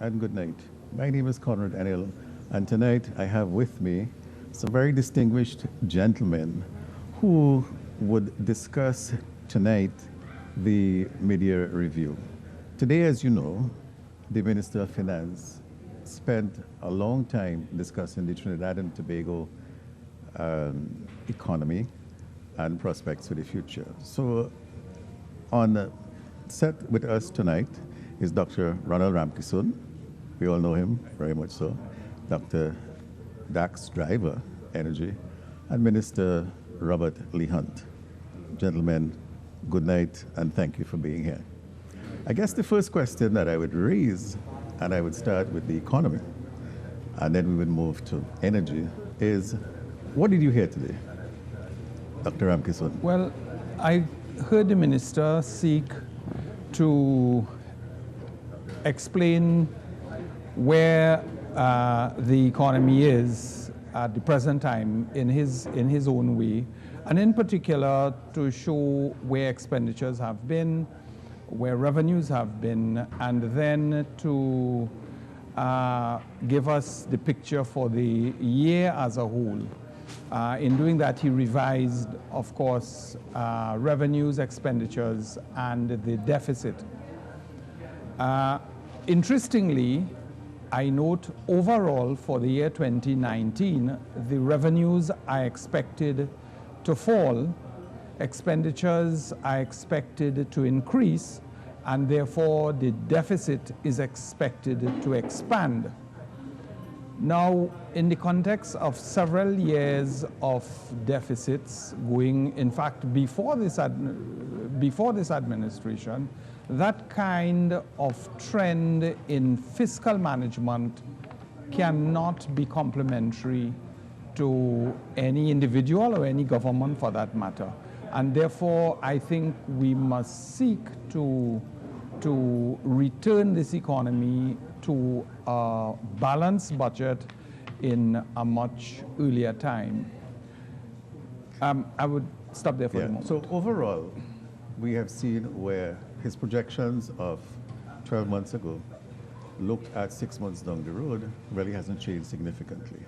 and good night. My name is Conrad Enill, and tonight I have with me some very distinguished gentlemen who would discuss tonight the media review. Today, as you know, the Minister of Finance spent a long time discussing the Trinidad and Tobago economy and prospects for the future. So on set with us tonight is Dr. Ronald Ramkissoon. We all know him very much so. Dr. Dax Driver, Energy, and Minister Robert Lee Hunte. Gentlemen, good night and thank you for being here. I guess the first question that I would raise, and I would start with the economy, and then we would move to energy, is what did you hear today, Dr. Ramkissoon? Well, I heard the minister seek to explain where the economy is at the present time in his own way, and in particular to show where expenditures have been, where revenues have been, and then to give us the picture for the year as a whole. In doing that, he revised, of course, revenues, expenditures, and the deficit. Interestingly, I note overall for the year 2019, the revenues are expected to fall, expenditures are expected to increase, and therefore the deficit is expected to expand. Now, in the context of several years of deficits going, in fact, before this administration, that kind of trend in fiscal management cannot be complementary to any individual or any government for that matter. And therefore, I think we must seek to return this economy to a balanced budget in a much earlier time. I would stop there for a moment. So overall, we have seen where his projections of 12 months ago looked at 6 months down the road really hasn't changed significantly.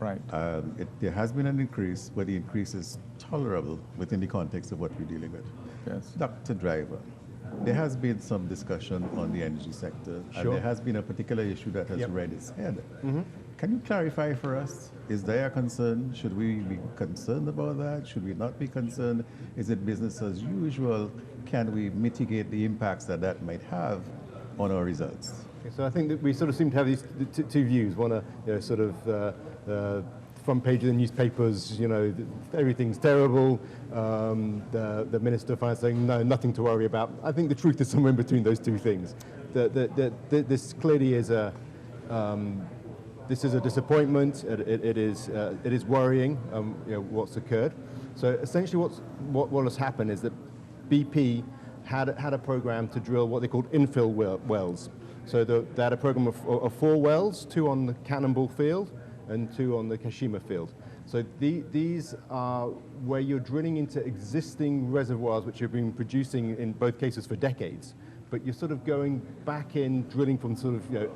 Right. There has been an increase, but the increase is tolerable within the context of what we're dealing with. Yes. Dr. Driver, there has been some discussion on the energy sector, and there has been a particular issue that has reared its head. Can you clarify for us, is there a concern? Should we be concerned about that? Should we not be concerned? Is it business as usual? Can we mitigate the impacts that that might have on our results? Okay, so I think that we sort of seem to have these two views. One, sort of front page of the newspapers, everything's terrible. The Minister of Finance saying, no, nothing to worry about. I think the truth is somewhere in between those two things. This clearly is this is a disappointment. It is worrying. What's occurred. So essentially, what has happened is that BP had a program to drill what they called infill wells. So they had a program of 4 wells, 2 on the Cannonball field and 2 on the Kashima field. So these are where you're drilling into existing reservoirs which have been producing in both cases for decades, but you're sort of going back in, drilling from sort of,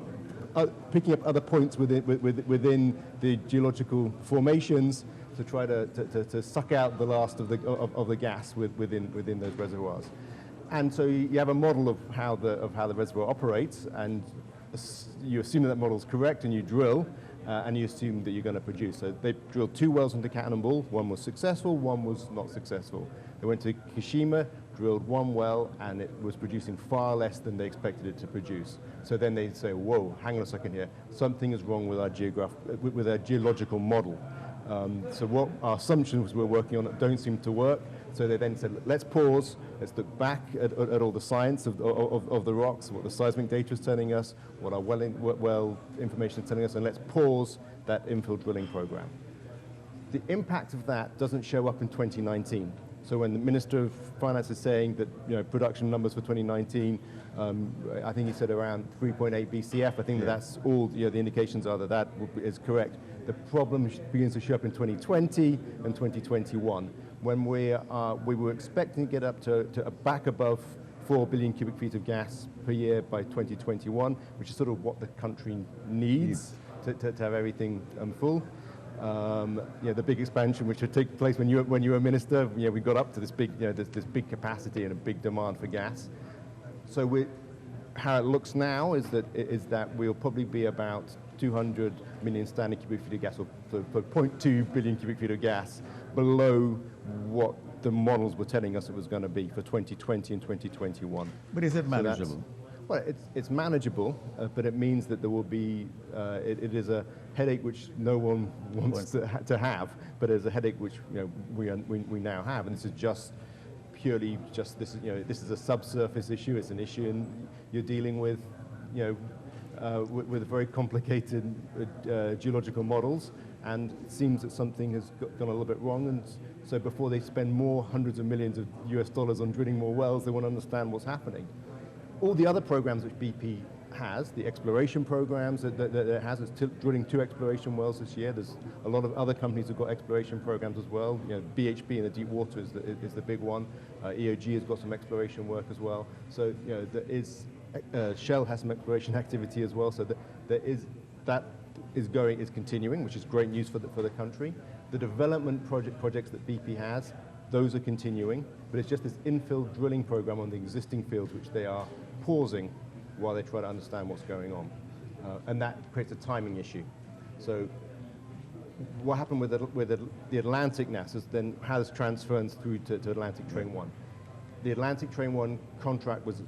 picking up other points within the geological formations to try to suck out the last of the gas within those reservoirs. And so you have a model of how the reservoir operates, and you assume that model is correct, and you drill, and you assume that you're going to produce. So they drilled 2 wells into Cannonball. 1 was successful, 1 was not successful. They went to Kashima, drilled 1 well, and it was producing far less than they expected it to produce. So then they say, whoa, hang on a second here. Something is wrong with our geological model. So what our assumptions we're working on don't seem to work. So they then said, let's pause, let's look back at all the science of the rocks, what the seismic data is telling us, what our well information is telling us, and let's pause that infill drilling program. The impact of that doesn't show up in 2019. So when the Minister of Finance is saying that production numbers for 2019, I think he said around 3.8 BCF. I think that's all the indications are that is correct. The problem begins to show up in 2020 and 2021 when we were expecting to get up to back above 4 billion cubic feet of gas per year by 2021, which is sort of what the country needs to have everything full. The big expansion which would take place when you were minister, we got up to this big, this big capacity and a big demand for gas. So how it looks now is that we'll probably be about 200 million standard cubic feet of gas, or 0.2 billion cubic feet of gas, below what the models were telling us it was going to be for 2020 and 2021. But is it manageable? Well, it's manageable, but it means that there will be, it is a headache which no one wants to have, but it's a headache which we now have, and this is purely this is a subsurface issue. It's an issue, and you're dealing with with very complicated geological models, and it seems that something has gone a little bit wrong, and so before they spend more hundreds of millions of US dollars on drilling more wells, they want to understand what's happening. All the other programs which BP has, the exploration programs that it has, it's drilling 2 exploration wells this year. There's a lot of other companies who've got exploration programs as well. BHP in the deep water is the big one. EOG has got some exploration work as well. So there is Shell has some exploration activity as well. So that is continuing, which is great news for the country. The development projects that BP has, those are continuing, but it's just this infill drilling program on the existing fields which they are pausing while they try to understand what's going on. And that creates a timing issue. So what happened with the Atlantic NAS is then how this transfers through to Atlantic Train 1. The Atlantic Train 1 contract was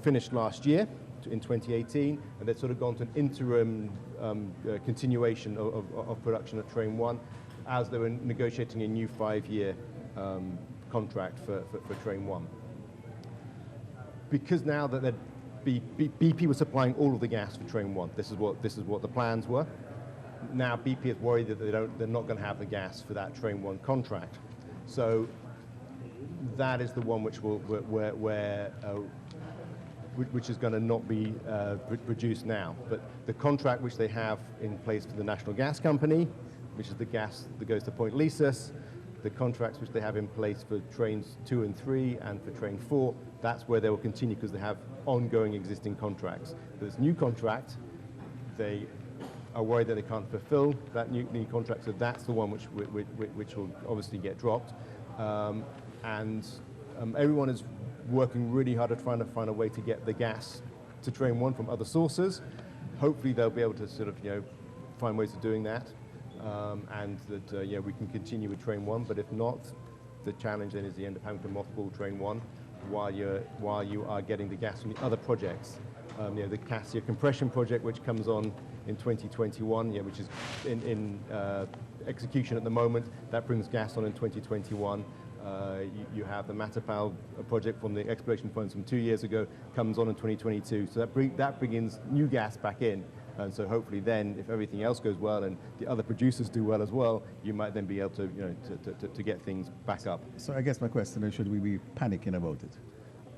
finished last year in 2018, and they've sort of gone to an interim continuation of production at Train 1 as they were negotiating a new 5-year contract for Train 1. Because now that BP was supplying all of the gas for Train 1, this is what the plans were. Now BP is worried that they're not going to have the gas for that Train 1 contract. So that is the one which which is going to not be produced now. But the contract which they have in place for the National Gas Company, which is the gas that goes to Point Lisas, the contracts which they have in place for Trains 2 and 3 and for Train 4, that's where they will continue because they have ongoing existing contracts. But this new contract, they are worried that they can't fulfill that new contract, so that's the one which will obviously get dropped. Everyone is working really hard at trying to find a way to get the gas to Train 1 from other sources. Hopefully they'll be able to sort of find ways of doing that, and that we can continue with Train 1. But if not, the challenge then is you end up having to mothball Train 1 while you are getting the gas from the other projects. The Cassia compression project, which comes on in 2021, which is in execution at the moment, that brings gas on in 2021. You have the Matapal project from the exploration funds from 2 years ago, comes on in 2022. So that brings new gas back in. And so hopefully then, if everything else goes well and the other producers do well as well, you might then be able to get things back up. So I guess my question is, should we be panicking about it?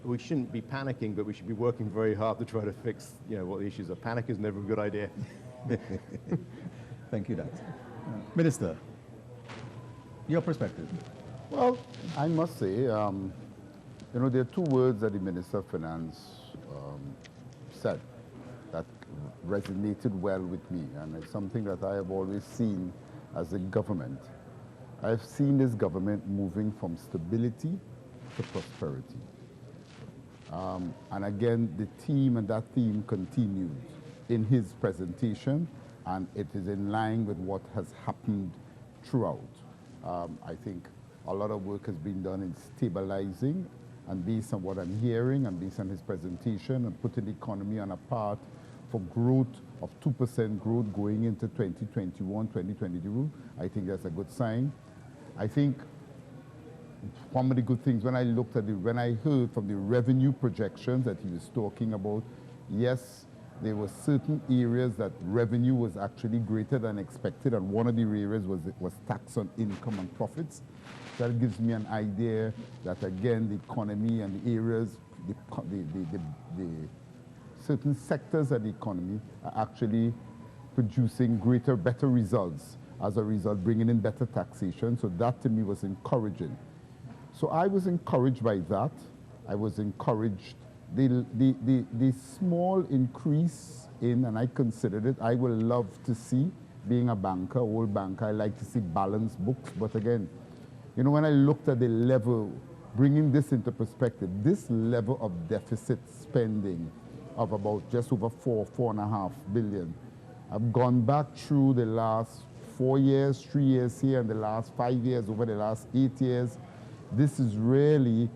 We shouldn't be panicking, but we should be working very hard to try to fix what the issues are. Panic is never a good idea. Thank you, Dad. Minister, your perspective. Well, I must say, there are 2 words that the Minister of Finance said that resonated well with me, and it's something that I have always seen as a government. I've seen this government moving from stability to prosperity. And again, the theme and that theme continues in his presentation, and it is in line with what has happened throughout. I think a lot of work has been done in stabilizing, and based on what I'm hearing and based on his presentation, and putting the economy on a path for growth of 2% growth going into 2021, 2022, I think that's a good sign. I think one of the good things when I heard from the revenue projections that he was talking about, yes, there were certain areas that revenue was actually greater than expected, and one of the areas was tax on income and profits. That gives me an idea that, again, the economy and the areas, the certain sectors of the economy are actually producing better results. As a result, bringing in better taxation. So that to me was encouraging. So I was encouraged by that. I was encouraged. The small increase in, and I considered it, I would love to see, being a banker, old banker, I like to see balanced books. But again, you know, when I looked at the level, bringing this into perspective, this level of deficit spending of about just over 4.5 billion. I've gone back through the last 4 years, 3 years here, and the last 5 years, over the last 8 years. This is really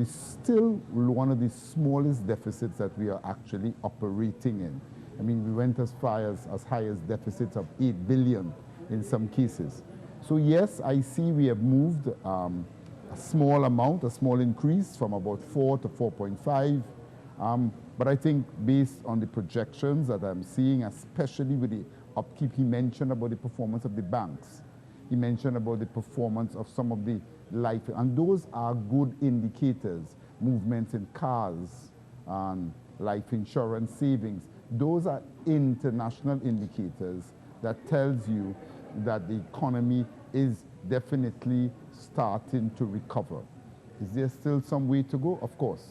still one of the smallest deficits that we are actually operating in. I mean, we went as high as deficits of 8 billion in some cases. So yes, I see we have moved a small amount, a small increase from about 4 to 4.5. But I think based on the projections that I'm seeing, especially with the upkeep, he mentioned about the performance of the banks. He mentioned about the performance of some of the life, and those are good indicators. Movements in cars, life insurance savings. Those are international indicators that tells you that the economy is definitely starting to recover. Is there still some way to go? Of course.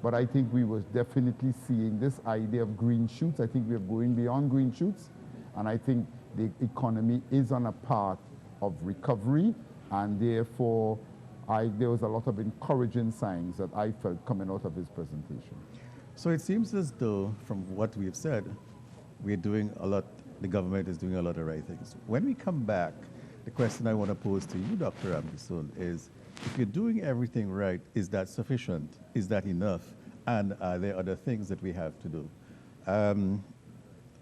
But I think we were definitely seeing this idea of green shoots. I think we are going beyond green shoots, and I think the economy is on a path of recovery, and therefore there was a lot of encouraging signs that I felt coming out of his presentation. So it seems as though, from what we've said, we're doing a lot, the government is doing a lot of right things. When we come back, the question I want to pose to you, Dr. Ramkissoon, is if you're doing everything right, is that sufficient? Is that enough? And are there other things that we have to do?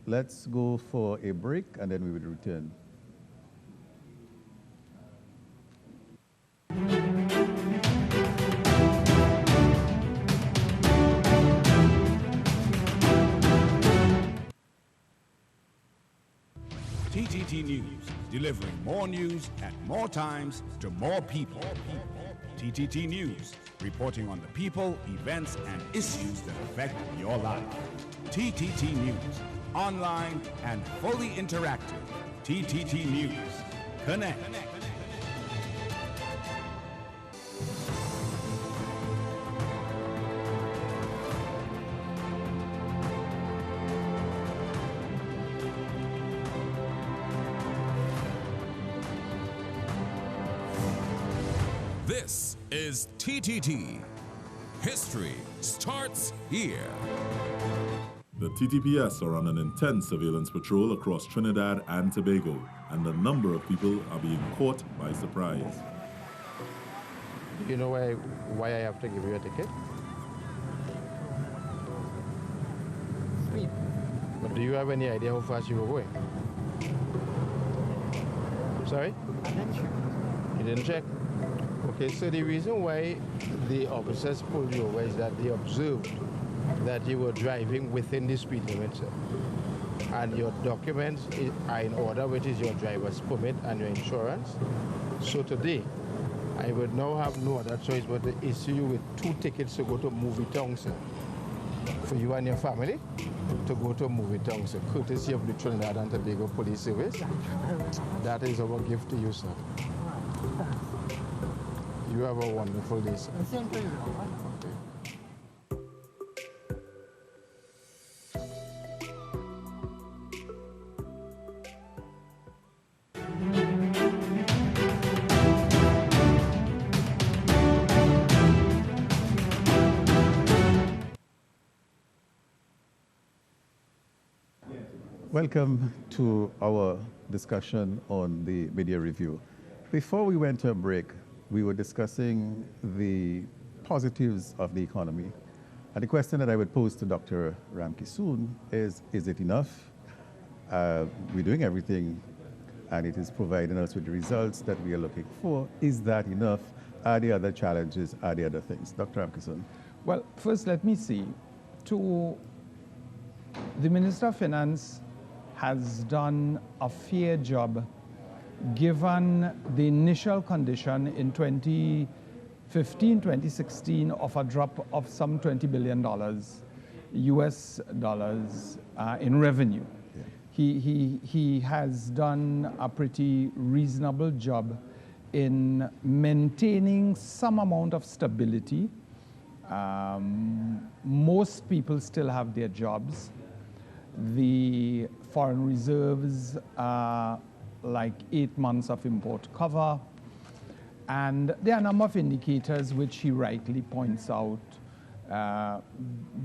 Let's go for a break, and then we will return. TTT News, delivering more news at more times to more people. TTT News, reporting on the people, events, and issues that affect your life. TTT News, online and fully interactive. TTT News, connect. This is TTT. History starts here. The TTPS are on an intense surveillance patrol across Trinidad and Tobago, and a number of people are being caught by surprise. Do you know why I have to give you a ticket? Speed. But do you have any idea how fast you were going? Sorry? I didn't check. You didn't check? Okay, so the reason why the officers pulled you over is that they observed that you were driving within the speed limit, sir. And your documents are in order, which is your driver's permit and your insurance. So today, I would now have no other choice but to issue you with 2 tickets to go to Movie Town, sir. For you and your family to go to Movie Town, sir, courtesy of the Trinidad and Tobago Police Service. That is our gift to you, sir. You have a wonderful day, sir. Same to you. Welcome to our discussion on the media review. Before we went to a break, we were discussing the positives of the economy. And the question that I would pose to Dr. Ramkissoon is it enough? We're doing everything, and it is providing us with the results that we are looking for. Is that enough? Are there other challenges? Are there other things? Dr. Ramkissoon. Well, first let me see. The Minister of Finance has done a fair job given the initial condition in 2015, 2016 of a drop of some $20 billion US dollars in revenue. Yeah. He has done a pretty reasonable job in maintaining some amount of stability. Most people still have their jobs. The foreign reserves are like 8 months of import cover. And there are a number of indicators which he rightly points out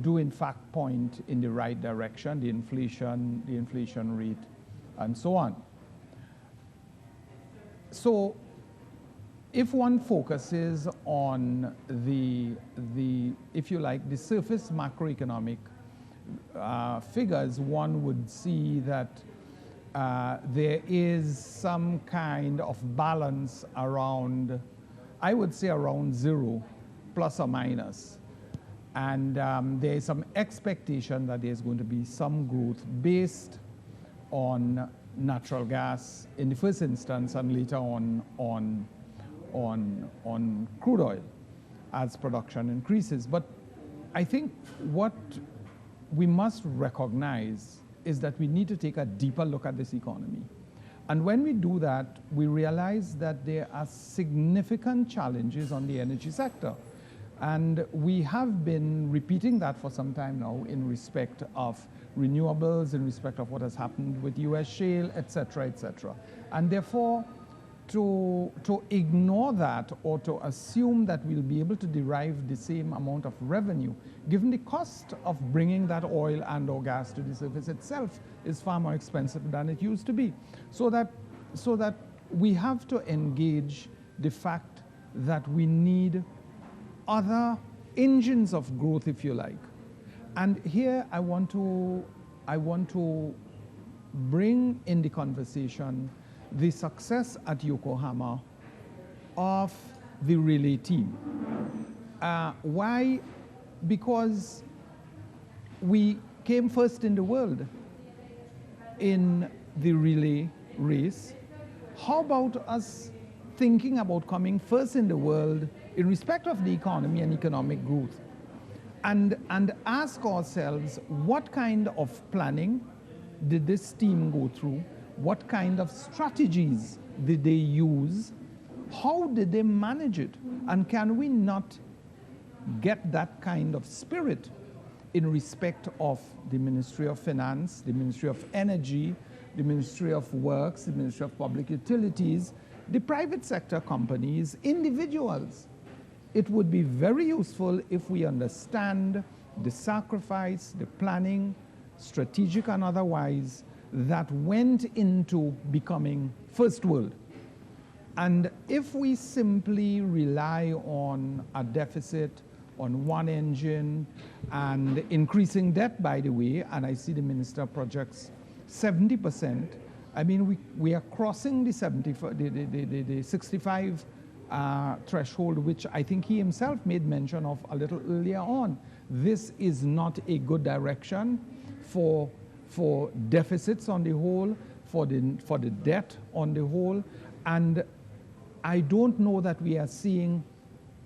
do in fact point in the right direction, the inflation rate, and so on. So if one focuses on if you like, the surface macroeconomic figures, one would see that there is some kind of balance around, I would say around 0, plus or minus. And there is some expectation that there's going to be some growth based on natural gas in the first instance, and later on crude oil as production increases. But I think what we must recognize is that we need to take a deeper look at this economy. And when we do that, we realize that there are significant challenges on the energy sector. And we have been repeating that for some time now in respect of renewables, in respect of what has happened with US shale, et cetera, et cetera. And therefore, to ignore that or to assume that we'll be able to derive the same amount of revenue, given the cost of bringing that oil and or gas to the surface itself is far more expensive than it used to be. So that we have to engage the fact that we need other engines of growth, if you like. And here I want to bring in the conversation the success at Yokohama of the relay team. Why? Because we came first in the world in the relay race. How about us thinking about coming first in the world in respect of the economy and economic growth? And ask ourselves, what kind of planning did this team go through? What kind of strategies did they use? How did they manage it? And can we not get that kind of spirit in respect of the Ministry of Finance, the Ministry of Energy, the Ministry of Works, the Ministry of Public Utilities, the private sector companies, individuals? It would be very useful if we understand the sacrifice, the planning, strategic and otherwise, that went into becoming first world. And if we simply rely on a deficit, on one engine, and increasing debt, by the way, and I see the minister projects 70%, I mean, we are crossing the 65 threshold, which I think he himself made mention of a little earlier on. This is not a good direction for deficits on the whole, for the debt on the whole. And I don't know that we are seeing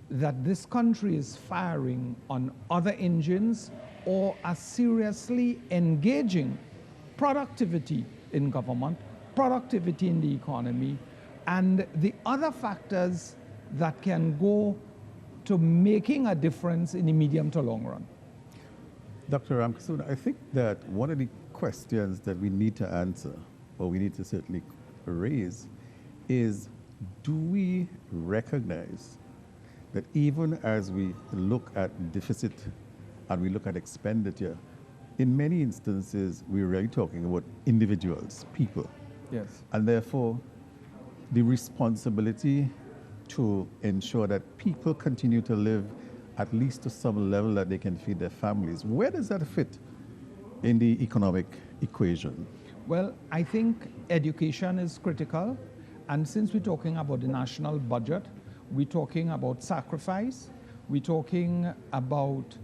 that this country is firing on other engines or are seriously engaging productivity in government, productivity in the economy, and the other factors that can go to making a difference in the medium to long run. Dr. Ramkissoon, I think that one of the questions that we need to answer, or we need to certainly raise, is do we recognize that even as we look at deficit and we look at expenditure, in many instances we're really talking about individuals, people. Yes. And therefore, the responsibility to ensure that people continue to live at least to some level that they can feed their families. Where does that fit in the economic equation? Well, I think education is critical. And since we're talking about the national budget, we're talking about sacrifice, we're talking about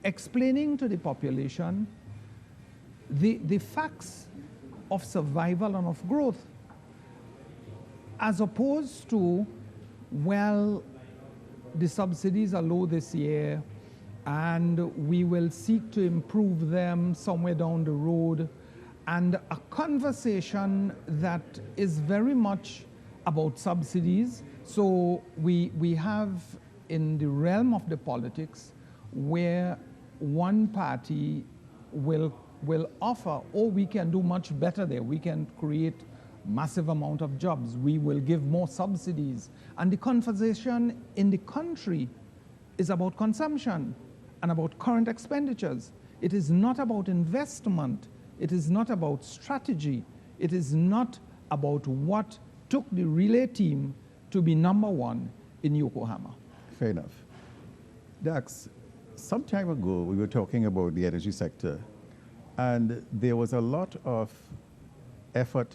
explaining to the population the facts of survival and of growth, as opposed to, well, the subsidies are low this year and we will seek to improve them somewhere down the road, and a conversation that is very much about subsidies. So we have in the realm of the politics where one party will offer, oh, we can do much better there. We can create massive amount of jobs. We will give more subsidies. And the conversation in the country is about consumption and about current expenditures. It is not about investment. It is not about strategy. It is not about what took the relay team to be #1 in Yokohama. Fair enough. Dax, some time ago we were talking about the energy sector, and there was a lot of effort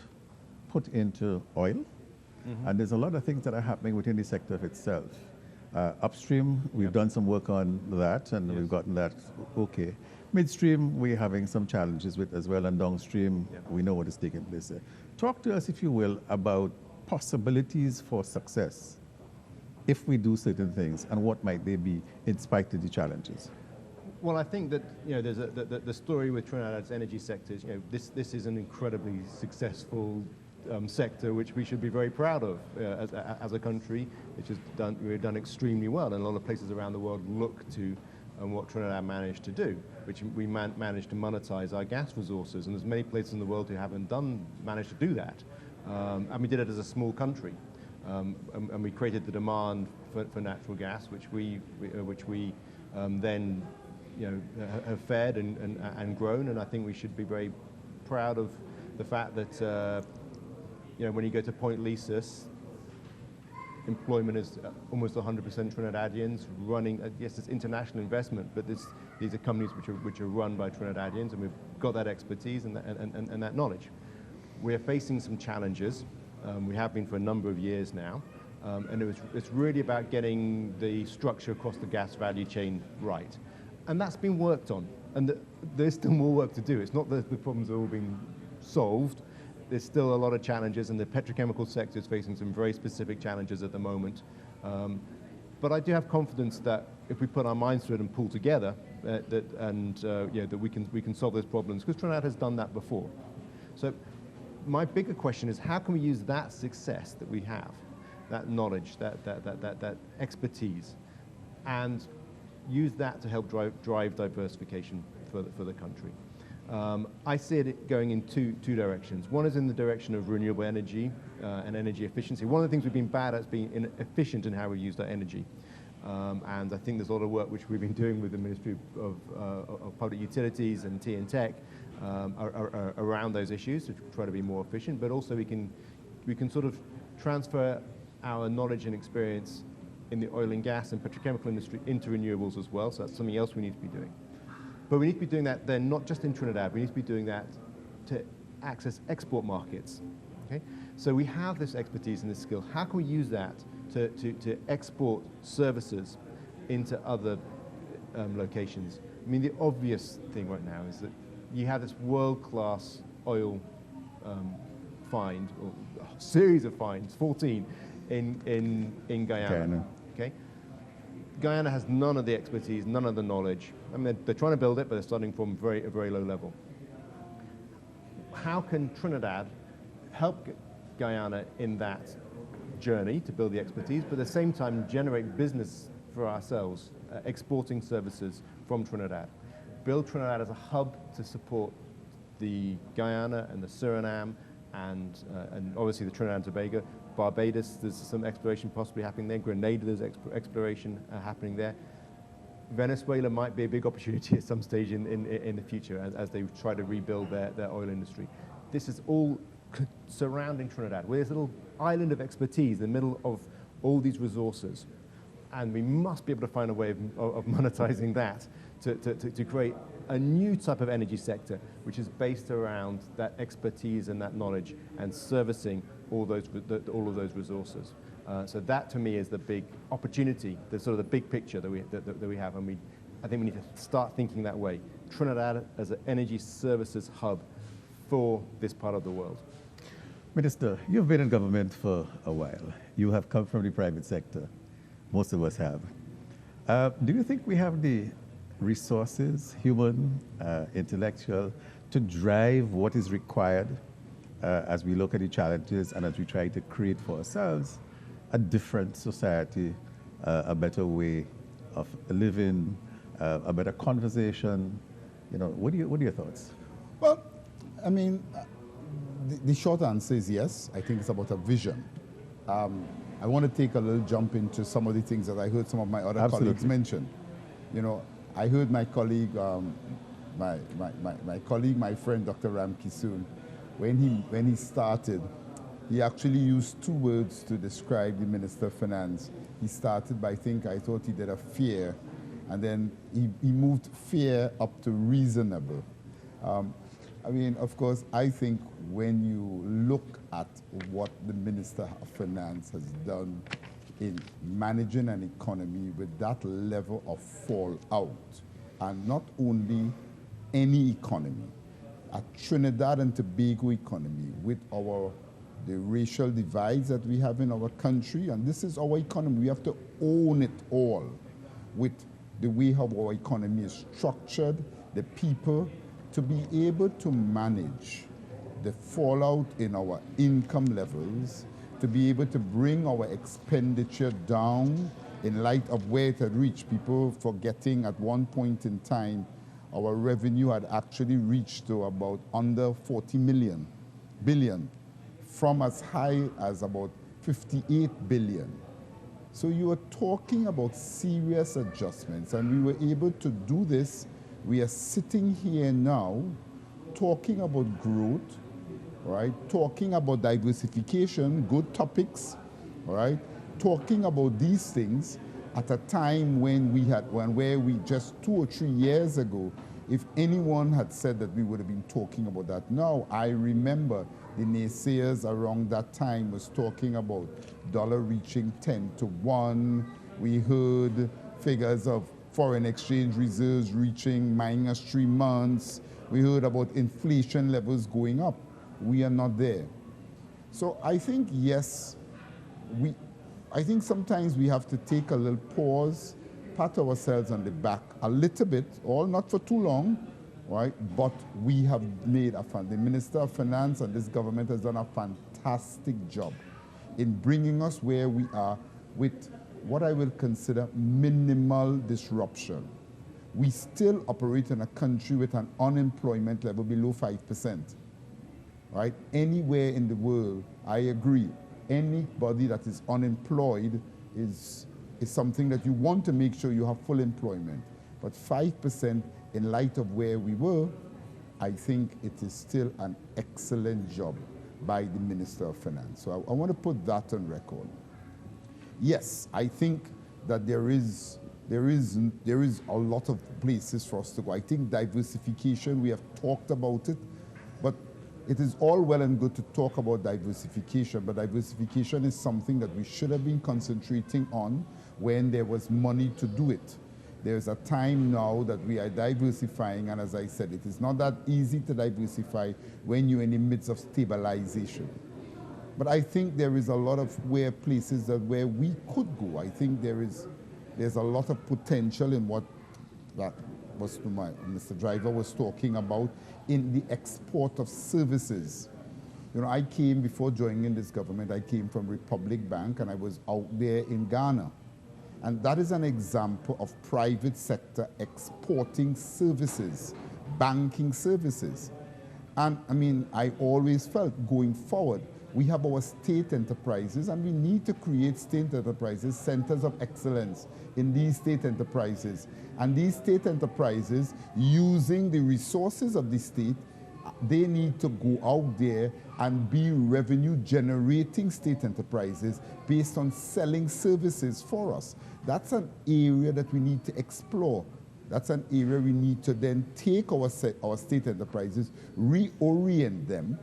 put into oil, and there's a lot of things that are happening within the sector of itself. Upstream, we've done some work on that, and we've gotten that okay. Midstream, we're having some challenges with as well, and downstream, we know what is taking place there. Talk to us, if you will, about possibilities for success if we do certain things, and what might they be in spite of the challenges? Well, I think that there's the story with Trinidad's energy sectors. This is an incredibly successful sector, which we should be very proud of as a country, which we've done extremely well, and a lot of places around the world look to what Trinidad managed to do, which we managed to monetize our gas resources, and there's many places in the world who haven't managed to do that, and we did it as a small country, and we created the demand for natural gas, which we then have fed and grown, and I think we should be very proud of the fact that when you go to Point Lisas, employment is almost 100% Trinidadians running. Yes, it's international investment, but these are companies which are run by Trinidadians, and we've got that expertise and that knowledge. We are facing some challenges. We have been for a number of years now, and it's really about getting the structure across the gas value chain right, and that's been worked on. And there's still more work to do. It's not that the problems have all been solved. There's still a lot of challenges, and the petrochemical sector is facing some very specific challenges at the moment. But I do have confidence that if we put our minds to it and pull together, that we can solve those problems, because Trinidad has done that before. So my bigger question is, how can we use that success that we have, that knowledge, that expertise, and use that to help drive diversification for the country? I see it going in two directions. One is in the direction of renewable energy and energy efficiency. One of the things we've been bad at is being inefficient in how we use our energy. And I think there's a lot of work which we've been doing with the Ministry of Public Utilities and Tea and Tech around those issues to try to be more efficient. But also we can sort of transfer our knowledge and experience in the oil and gas and petrochemical industry into renewables as well. So that's something else we need to be doing. But we need to be doing that then not just in Trinidad, we need to be doing that to access export markets. Okay? So we have this expertise and this skill. How can we use that to export services into other locations? I mean, the obvious thing right now is that you have this world-class oil find, or a series of finds, 14 in Guyana. Okay? Guyana has none of the expertise, none of the knowledge. I mean, they're trying to build it, but they're starting from a very low level. How can Trinidad help Guyana in that journey to build the expertise, but at the same time generate business for ourselves, exporting services from Trinidad? Build Trinidad as a hub to support the Guyana and the Suriname and obviously the Trinidad and Tobago. Barbados, there's some exploration possibly happening there. Grenada, there's exploration happening there. Venezuela might be a big opportunity at some stage in the future as they try to rebuild their oil industry. This is all surrounding Trinidad. We're this little island of expertise in the middle of all these resources. And we must be able to find a way of monetizing that to create a new type of energy sector, which is based around that expertise and that knowledge and servicing all of those resources. So that, to me, is the big opportunity, the sort of the big picture that we have, and I think we need to start thinking that way. Trinidad as an energy services hub for this part of the world. Minister, you've been in government for a while. You have come from the private sector. Most of us have. Do you think we have the resources, human, intellectual, to drive what is required as we look at the challenges and as we try to create for ourselves a different society, a better way of living, a better conversation. You know, what are your thoughts? Well, I mean, the short answer is yes. I think it's about a vision. I want to take a little jump into some of the things that I heard some of my other colleagues mention. You know, I heard my colleague, my friend, Dr. Ramkissoon, when he started, he actually used two words to describe the Minister of Finance. He started by I thought he did a fear, and then he moved fear up to reasonable. I mean, of course, I think when you look at what the Minister of Finance has done in managing an economy with that level of fallout, and not only any economy, a Trinidad and Tobago economy with the racial divides that we have in our country, and this is our economy. We have to own it all with the way how our economy is structured, the people, to be able to manage the fallout in our income levels, to be able to bring our expenditure down in light of where it had reached. People forgetting at one point in time, our revenue had actually reached to about under 40 billion, from as high as about 58 billion. So you are talking about serious adjustments, and we were able to do this. We are sitting here now talking about growth, right? Talking about diversification, good topics, right? Talking about these things at a time when where we just 2 or 3 years ago, if anyone had said that, we would have been talking about that. Now, I remember the naysayers around that time was talking about dollar reaching 10 to 1. We heard figures of foreign exchange reserves reaching -3 months. We heard about inflation levels going up. We are not there. So I think, yes, I think sometimes we have to take a little pause, pat ourselves on the back a little bit, all not for too long, right? But we have made the Minister of Finance and this government has done a fantastic job in bringing us where we are with what I will consider minimal disruption. We still operate in a country with an unemployment level below 5%, right? Anywhere in the world, I agree, anybody that is unemployed is something that you want to make sure you have full employment. But 5%, in light of where we were, I think it is still an excellent job by the Minister of Finance. So I want to put that on record. Yes, I think that there is a lot of places for us to go. I think diversification, we have talked about it, but it is all well and good to talk about diversification, but diversification is something that we should have been concentrating on when there was money to do it. There's a time now that we are diversifying, and as I said, it is not that easy to diversify when you're in the midst of stabilization. But I think there is a lot of places where we could go. I think there's a lot of potential in what that was Mr. Driver was talking about in the export of services. You know, I came, before joining this government, I came from Republic Bank and I was out there in Ghana. And that is an example of private sector exporting services, banking services. And I mean, I always felt going forward, we have our state enterprises and we need to create state enterprises, centers of excellence in these state enterprises. And these state enterprises, using the resources of the state, they need to go out there and be revenue generating state enterprises based on selling services for us. That's an area that we need to explore. That's an area we need to then take our state enterprises, reorient them,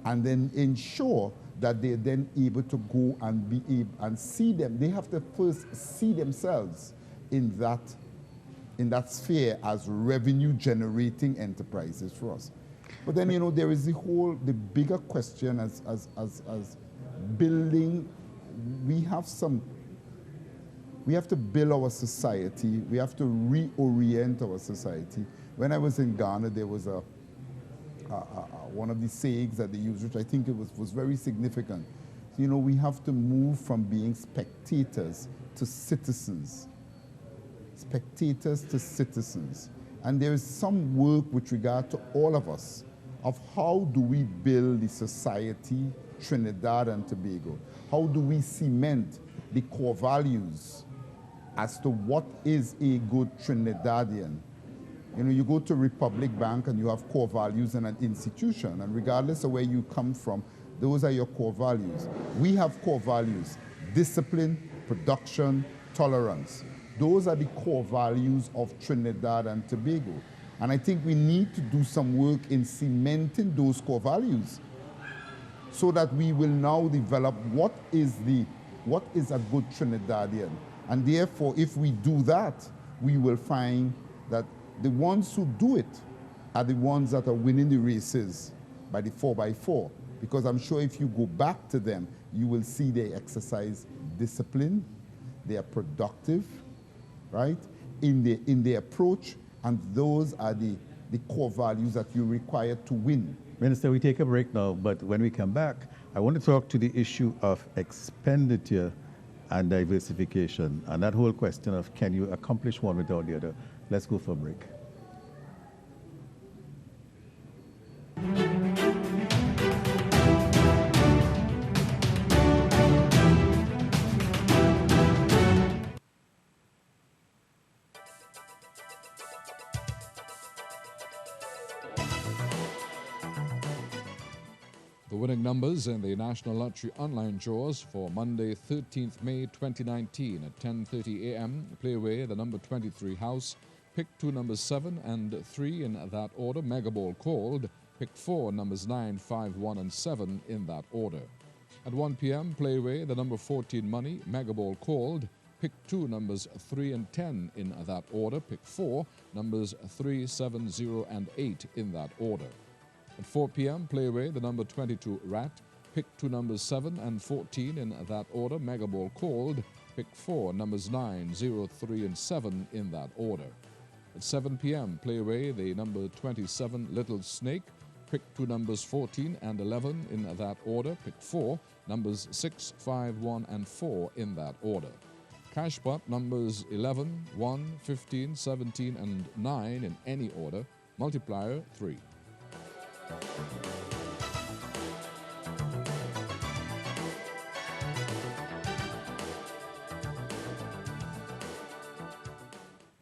and then ensure that they're then able to go and be able and see them. They have to first see themselves in that sphere as revenue generating enterprises for us. But then, you know, there is the bigger question as building. We have to build our society. We have to reorient our society. When I was in Ghana, there was one of the sayings that they use, which I think it was very significant. You know, we have to move from being spectators to citizens. Spectators to citizens. And there is some work with regard to all of us of how do we build the society, Trinidad and Tobago? How do we cement the core values as to what is a good Trinidadian? You know, you go to Republic Bank and you have core values in an institution, and regardless of where you come from, those are your core values. We have core values: discipline, production, tolerance. Those are the core values of Trinidad and Tobago. And I think we need to do some work in cementing those core values so that we will now develop what is a good Trinidadian. And therefore, if we do that, we will find that the ones who do it are the ones that are winning the races by the 4x4. Because I'm sure if you go back to them, you will see they exercise discipline, they are productive, right, in their approach, and those are the core values that you require to win. Minister, we take a break now, but when we come back, I want to talk to the issue of expenditure and diversification, and that whole question of can you accomplish one without the other. Let's go for a break. The winning numbers in the National Lottery online draws for Monday, 13th May 2019 at 10:30 a.m. Play away the number 23 house. Pick 2 numbers 7 and 3 in that order. Mega Ball called. Pick 4 numbers 9, 5, 1 and 7 in that order. At 1 p.m. play away the number 14 money. Mega Ball called. Pick 2 numbers 3 and 10 in that order. Pick 4 numbers 3, 7, 0 and 8 in that order. At 4 p.m., play away the number 22 Rat. Pick 2 numbers 7 and 14 in that order. Mega Ball called. Pick 4 numbers 9, 0, 3 and 7 in that order. At 7 p.m., play away the number 27 Little Snake. Pick 2 numbers 14 and 11 in that order. Pick 4 numbers 6, 5, 1 and 4 in that order. Cash pot numbers 11, 1, 15, 17 and 9 in any order. Multiplier 3.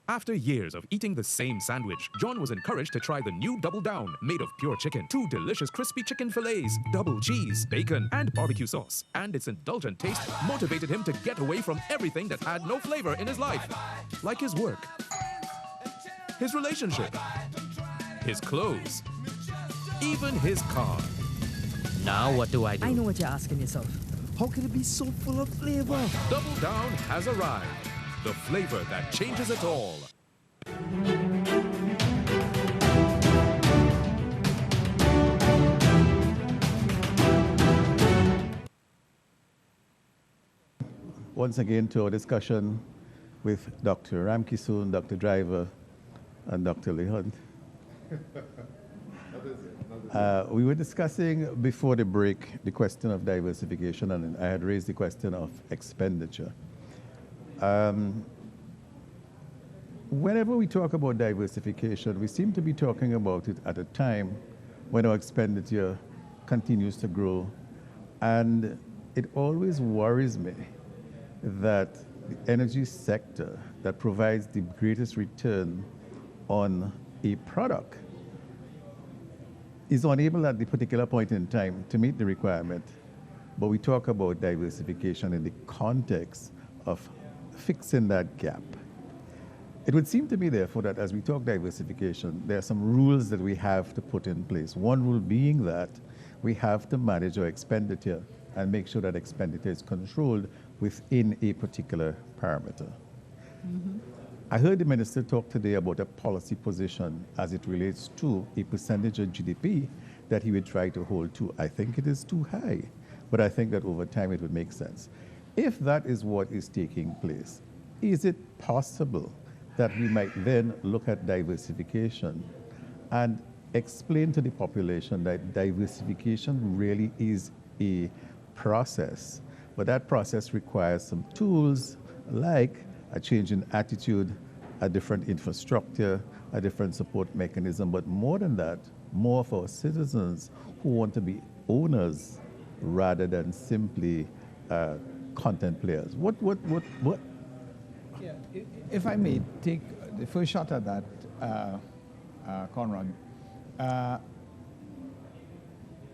After years of eating the same sandwich, John was encouraged to try the new Double Down, made of pure chicken. 2 delicious crispy chicken fillets, double cheese, bacon, and barbecue sauce. And its indulgent taste motivated him to get away from everything that had no flavor in his life. Like his work, his relationship, his clothes, even his car. Now what do? I know what you're asking yourself. How can it be so full of flavor? Double Down has arrived. The flavor that changes it all. Once again to our discussion with Dr. Ramkissoon, Dr. Driver, and Dr. Hunte. We were discussing before the break the question of diversification, and I had raised the question of expenditure. Whenever we talk about diversification, we seem to be talking about it at a time when our expenditure continues to grow. And it always worries me that the energy sector that provides the greatest return on a product is unable at the particular point in time to meet the requirement. But we talk about diversification in the context of fixing that gap. It would seem to me, therefore, that as we talk diversification, there are some rules that we have to put in place. One rule being that we have to manage our expenditure and make sure that expenditure is controlled within a particular parameter. Mm-hmm. I heard the minister talk today about a policy position as it relates to a percentage of GDP that he would try to hold to. I think it is too high, but I think that over time it would make sense. If that is what is taking place, is it possible that we might then look at diversification and explain to the population that diversification really is a process, but that process requires some tools like a change in attitude, a different infrastructure, a different support mechanism, but more than that, more of our citizens who want to be owners rather than simply content players. What? Yeah, if I may take the first shot at that, Conrad.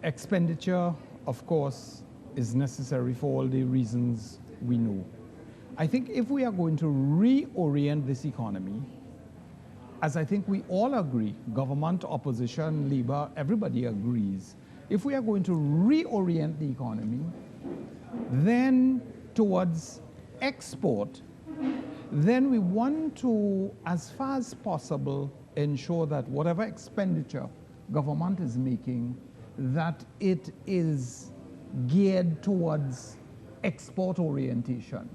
Expenditure, of course, is necessary for all the reasons we know. I think if we are going to reorient this economy, as I think we all agree, government, opposition, labor, everybody agrees, if we are going to reorient the economy, then towards export, then we want to, as far as possible, ensure that whatever expenditure government is making, that it is geared towards export orientation.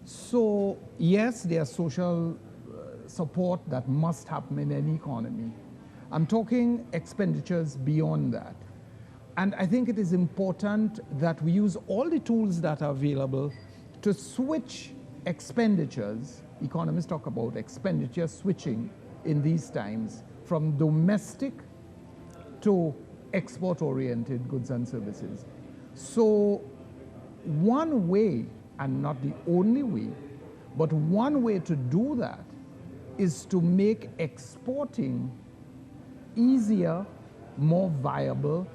So yes, there's social support that must happen in any economy. I'm talking expenditures beyond that. And I think it is important that we use all the tools that are available to switch expenditures. Economists talk about expenditure switching in these times from domestic to export-oriented goods and services. So one way, and not the only way, but one way to do that is to make exporting easier, more viable,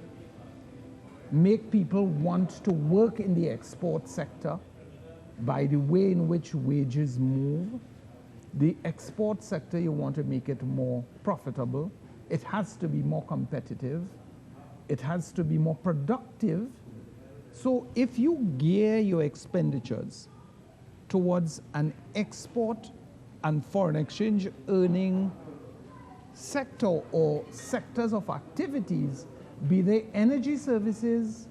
make people want to work in the export sector by the way in which wages move. The export sector, you want to make it more profitable. It has to be more competitive. It has to be more productive. So if you gear your expenditures towards an export and foreign exchange earning sector or sectors of activities, be they energy services,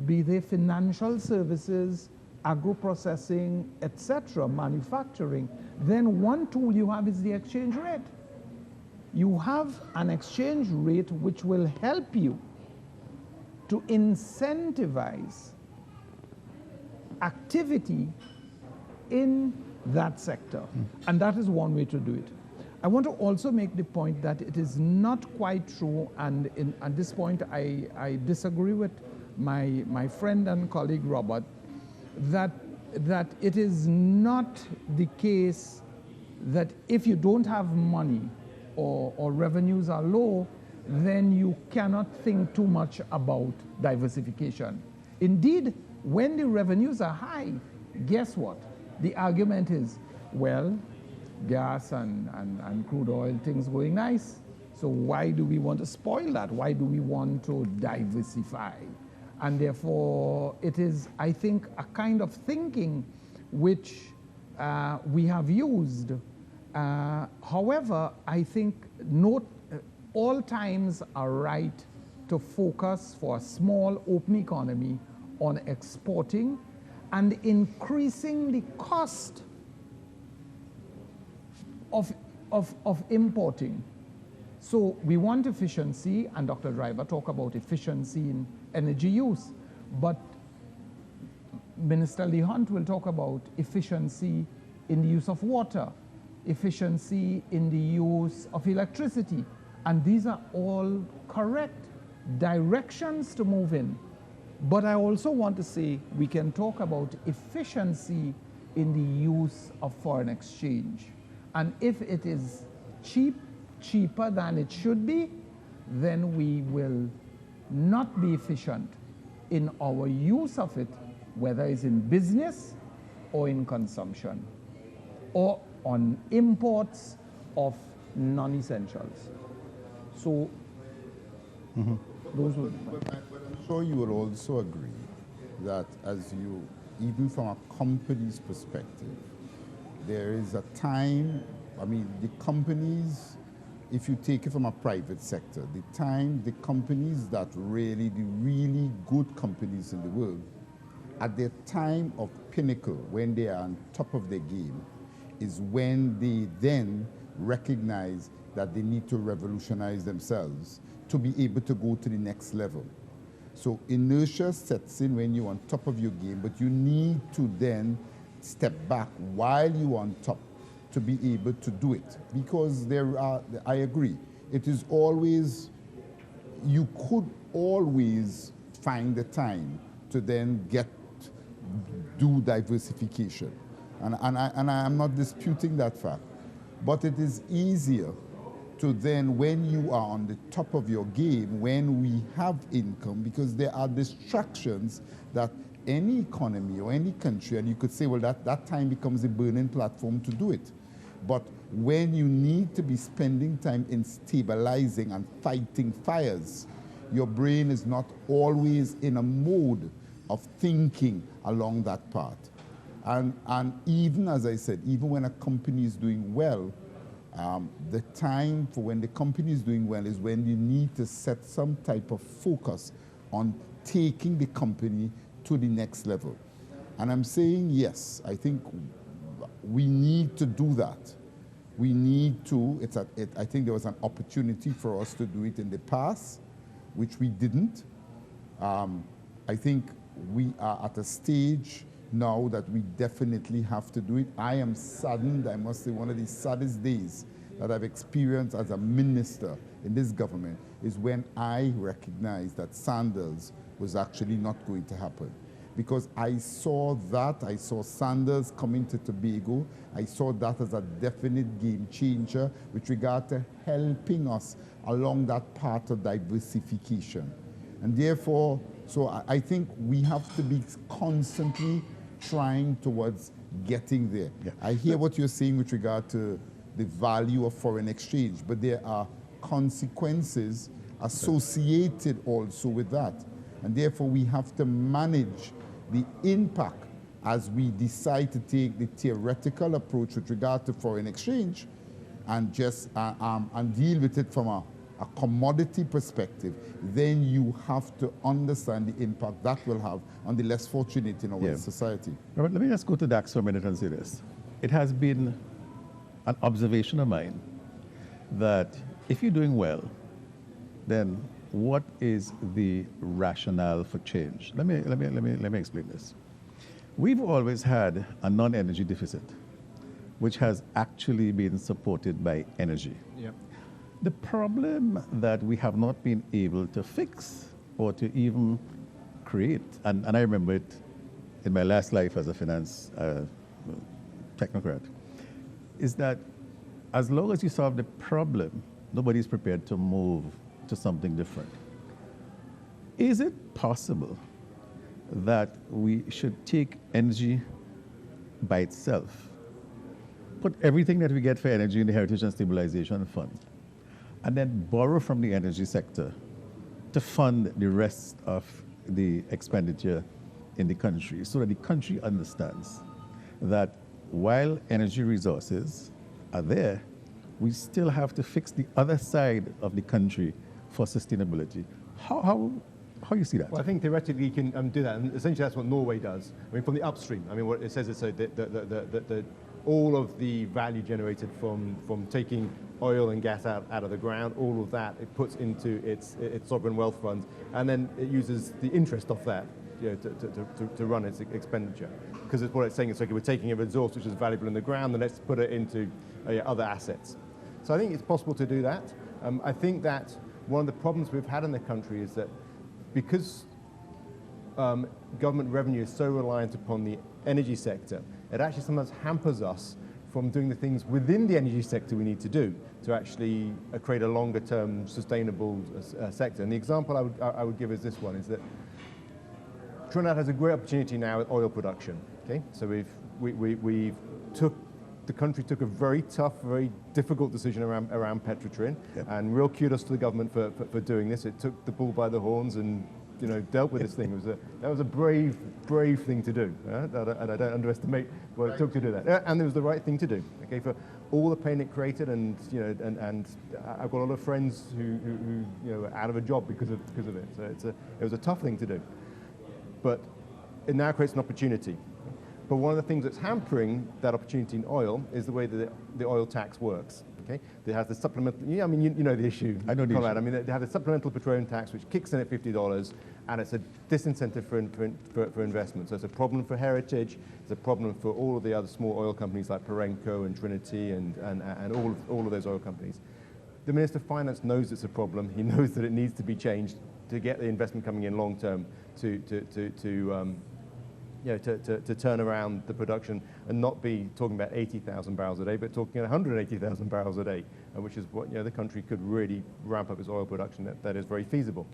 be they financial services, agro-processing, etc., manufacturing, then one tool you have is the exchange rate. You have an exchange rate which will help you to incentivize activity in that sector. And that is one way to do it. I want to also make the point that it is not quite true, and at this point I disagree with my friend and colleague Robert, that it is not the case that if you don't have money or revenues are low, then you cannot think too much about diversification. Indeed, when the revenues are high, guess what? The argument is, well, gas and crude oil, things going nice. So why do we want to spoil that? Why do we want to diversify? And therefore, it is, I think, a kind of thinking which we have used. However, I think all times are right to focus for a small open economy on exporting and increasing the cost of importing. So we want efficiency, and Dr. Driver talked about efficiency in energy use, but Minister Hunte will talk about efficiency in the use of water, efficiency in the use of electricity, and these are all correct directions to move in. But I also want to say we can talk about efficiency in the use of foreign exchange. And if it is cheaper than it should be, then we will not be efficient in our use of it, whether it's in business or in consumption, or on imports of non-essentials. So those would be but I'm sure you will also agree that even from a company's perspective, there is a time, the companies, if you take it from a private sector, the companies that the really good companies in the world, at their time of pinnacle, when they are on top of their game, is when they then recognize that they need to revolutionize themselves to be able to go to the next level. So inertia sets in when you're on top of your game, but you need to then step back while you're on top to be able to do it. Because I agree, it is always, you could always find the time to then do diversification. And I'm not disputing that fact. But it is easier to then, when you are on the top of your game, when we have income, because there are distractions that any economy or any country, and you could say, well, that time becomes a burning platform to do it. But when you need to be spending time in stabilizing and fighting fires, your brain is not always in a mode of thinking along that path. And even, as I said, even when a company is doing well, the time for when the company is doing well is when you need to set some type of focus on taking the company to the next level. And I'm saying, yes, I think we need to do that. We need to, I think there was an opportunity for us to do it in the past, which we didn't. I think we are at a stage now that we definitely have to do it. I am saddened, I must say, one of the saddest days that I've experienced as a minister in this government is when I recognized that Sanders was actually not going to happen. Because I saw Sanders coming to Tobago, I saw that as a definite game changer with regard to helping us along that path of diversification. And therefore, so I think we have to be constantly trying towards getting there. Yeah. I hear what you're saying with regard to the value of foreign exchange, but there are consequences associated also with that. And therefore, we have to manage the impact as we decide to take the theoretical approach with regard to foreign exchange and just and deal with it from a commodity perspective. Then you have to understand the impact that will have on the less fortunate in our society. Robert, let me just go to Dax for a minute and say this. It has been an observation of mine that if you're doing well, then what is the rationale for change? Let me explain this. We've always had a non-energy deficit, which has actually been supported by energy. Yep. The problem that we have not been able to fix or to even create, and I remember it in my last life as a finance technocrat, is that as long as you solve the problem, nobody's prepared to move to something different. Is it possible that we should take energy by itself, put everything that we get for energy in the Heritage and Stabilization Fund, and then borrow from the energy sector to fund the rest of the expenditure in the country, so that the country understands that while energy resources are there, we still have to fix the other side of the country for sustainability. How you see that? Well, I think theoretically you can do that, and essentially that's what Norway does. I mean, from the upstream. I mean, what it says is that all of the value generated from taking oil and gas out of the ground, all of that it puts into its sovereign wealth fund, and then it uses the interest off that, to run its expenditure. Because it's what it's saying is, okay, we're taking a resource which is valuable in the ground, and let's put it into other assets. So I think it's possible to do that. I think that one of the problems we've had in the country is that because government revenue is so reliant upon the energy sector, it actually sometimes hampers us from doing the things within the energy sector we need to do to actually create a longer-term sustainable sector. And the example I would give is this one, is that Trinidad has a great opportunity now with oil production. Okay, so the country took a very tough, very difficult decision around Petrotrin, and real kudos to the government for doing this. It took the bull by the horns and dealt with this thing. That was a brave thing to do, and I don't underestimate what it took to do that. And it was the right thing to do. Okay, for all the pain it created, and I've got a lot of friends who are out of a job because of it. So it was a tough thing to do, but it now creates an opportunity. But one of the things that's hampering that opportunity in oil is the way that the oil tax works. Okay, they have the supplemental. Yeah, I mean, you know the issue. I know the Conrad. issue. I mean, they have the supplemental petroleum tax, which kicks in at $50, and it's a disincentive for investment. So it's a problem for Heritage. It's a problem for all of the other small oil companies like Perenco and Trinity and all of those oil companies. The Minister of Finance knows it's a problem. He knows that it needs to be changed to get the investment coming in long term to turn around the production and not be talking about 80,000 barrels a day, but talking about 180,000 barrels a day, which is what the country could really ramp up its oil production. That is very feasible.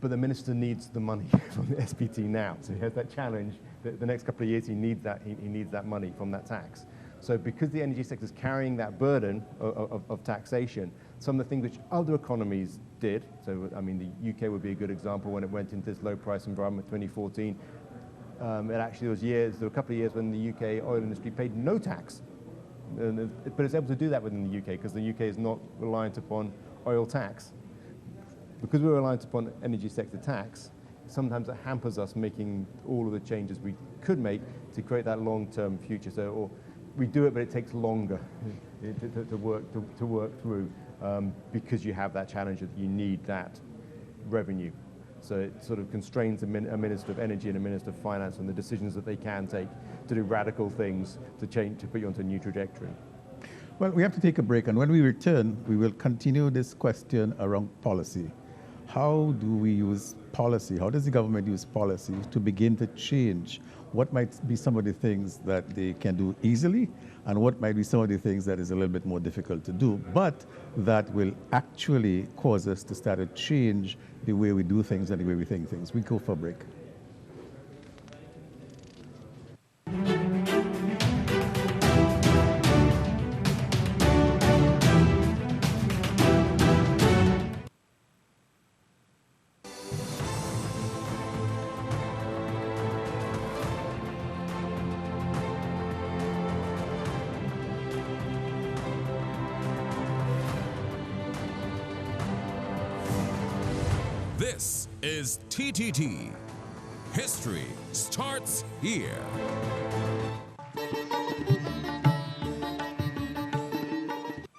But the minister needs the money from the SPT now, so he has that challenge. That the next couple of years, he needs that money from that tax. So because the energy sector is carrying that burden of taxation, some of the things which other economies did, so I mean the UK would be a good example when it went into this low price environment 2014, it actually there were a couple of years when the UK oil industry paid no tax. But it's able to do that within the UK because the UK is not reliant upon oil tax. Because we're reliant upon energy sector tax, sometimes it hampers us making all of the changes we could make to create that long-term future. So, we do it, but it takes longer to work through because you have that challenge that you need that revenue. So it sort of constrains a Minister of Energy and a Minister of Finance and the decisions that they can take to do radical things to put you onto a new trajectory. Well, we have to take a break, and when we return, we will continue this question around policy. How do we use policy? How does the government use policy to begin to change what might be some of the things that they can do easily and what might be some of the things that is a little bit more difficult to do, but that will actually cause us to start to change the way we do things and the way we think things. We go for a break. This is TTT. History starts here.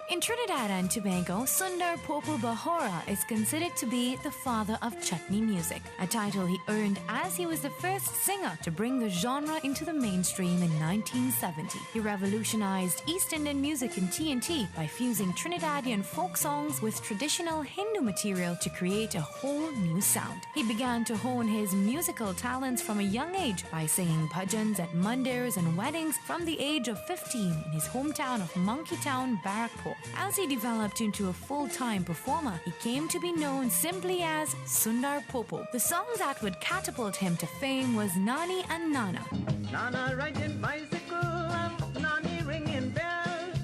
In Trinidad and Tobago, Sundar Popul Bahora is considered to be the father of chutney music, a title he earned as he was the first singer to bring the genre into the mainstream in 1970. He revolutionized East Indian music in TNT by fusing Trinidadian folk songs with traditional Hindu material to create a whole new sound. He began to hone his musical talents from a young age by singing bhajans at mandirs and weddings from the age of 15 in his hometown of Monkey Town, Barrackpore. As he developed into a full-time performer, he came to be known simply as Sundar Popul. The song that would catapult him to fame was Nani and Nana. Nana riding bicycle and Nani ringing bells.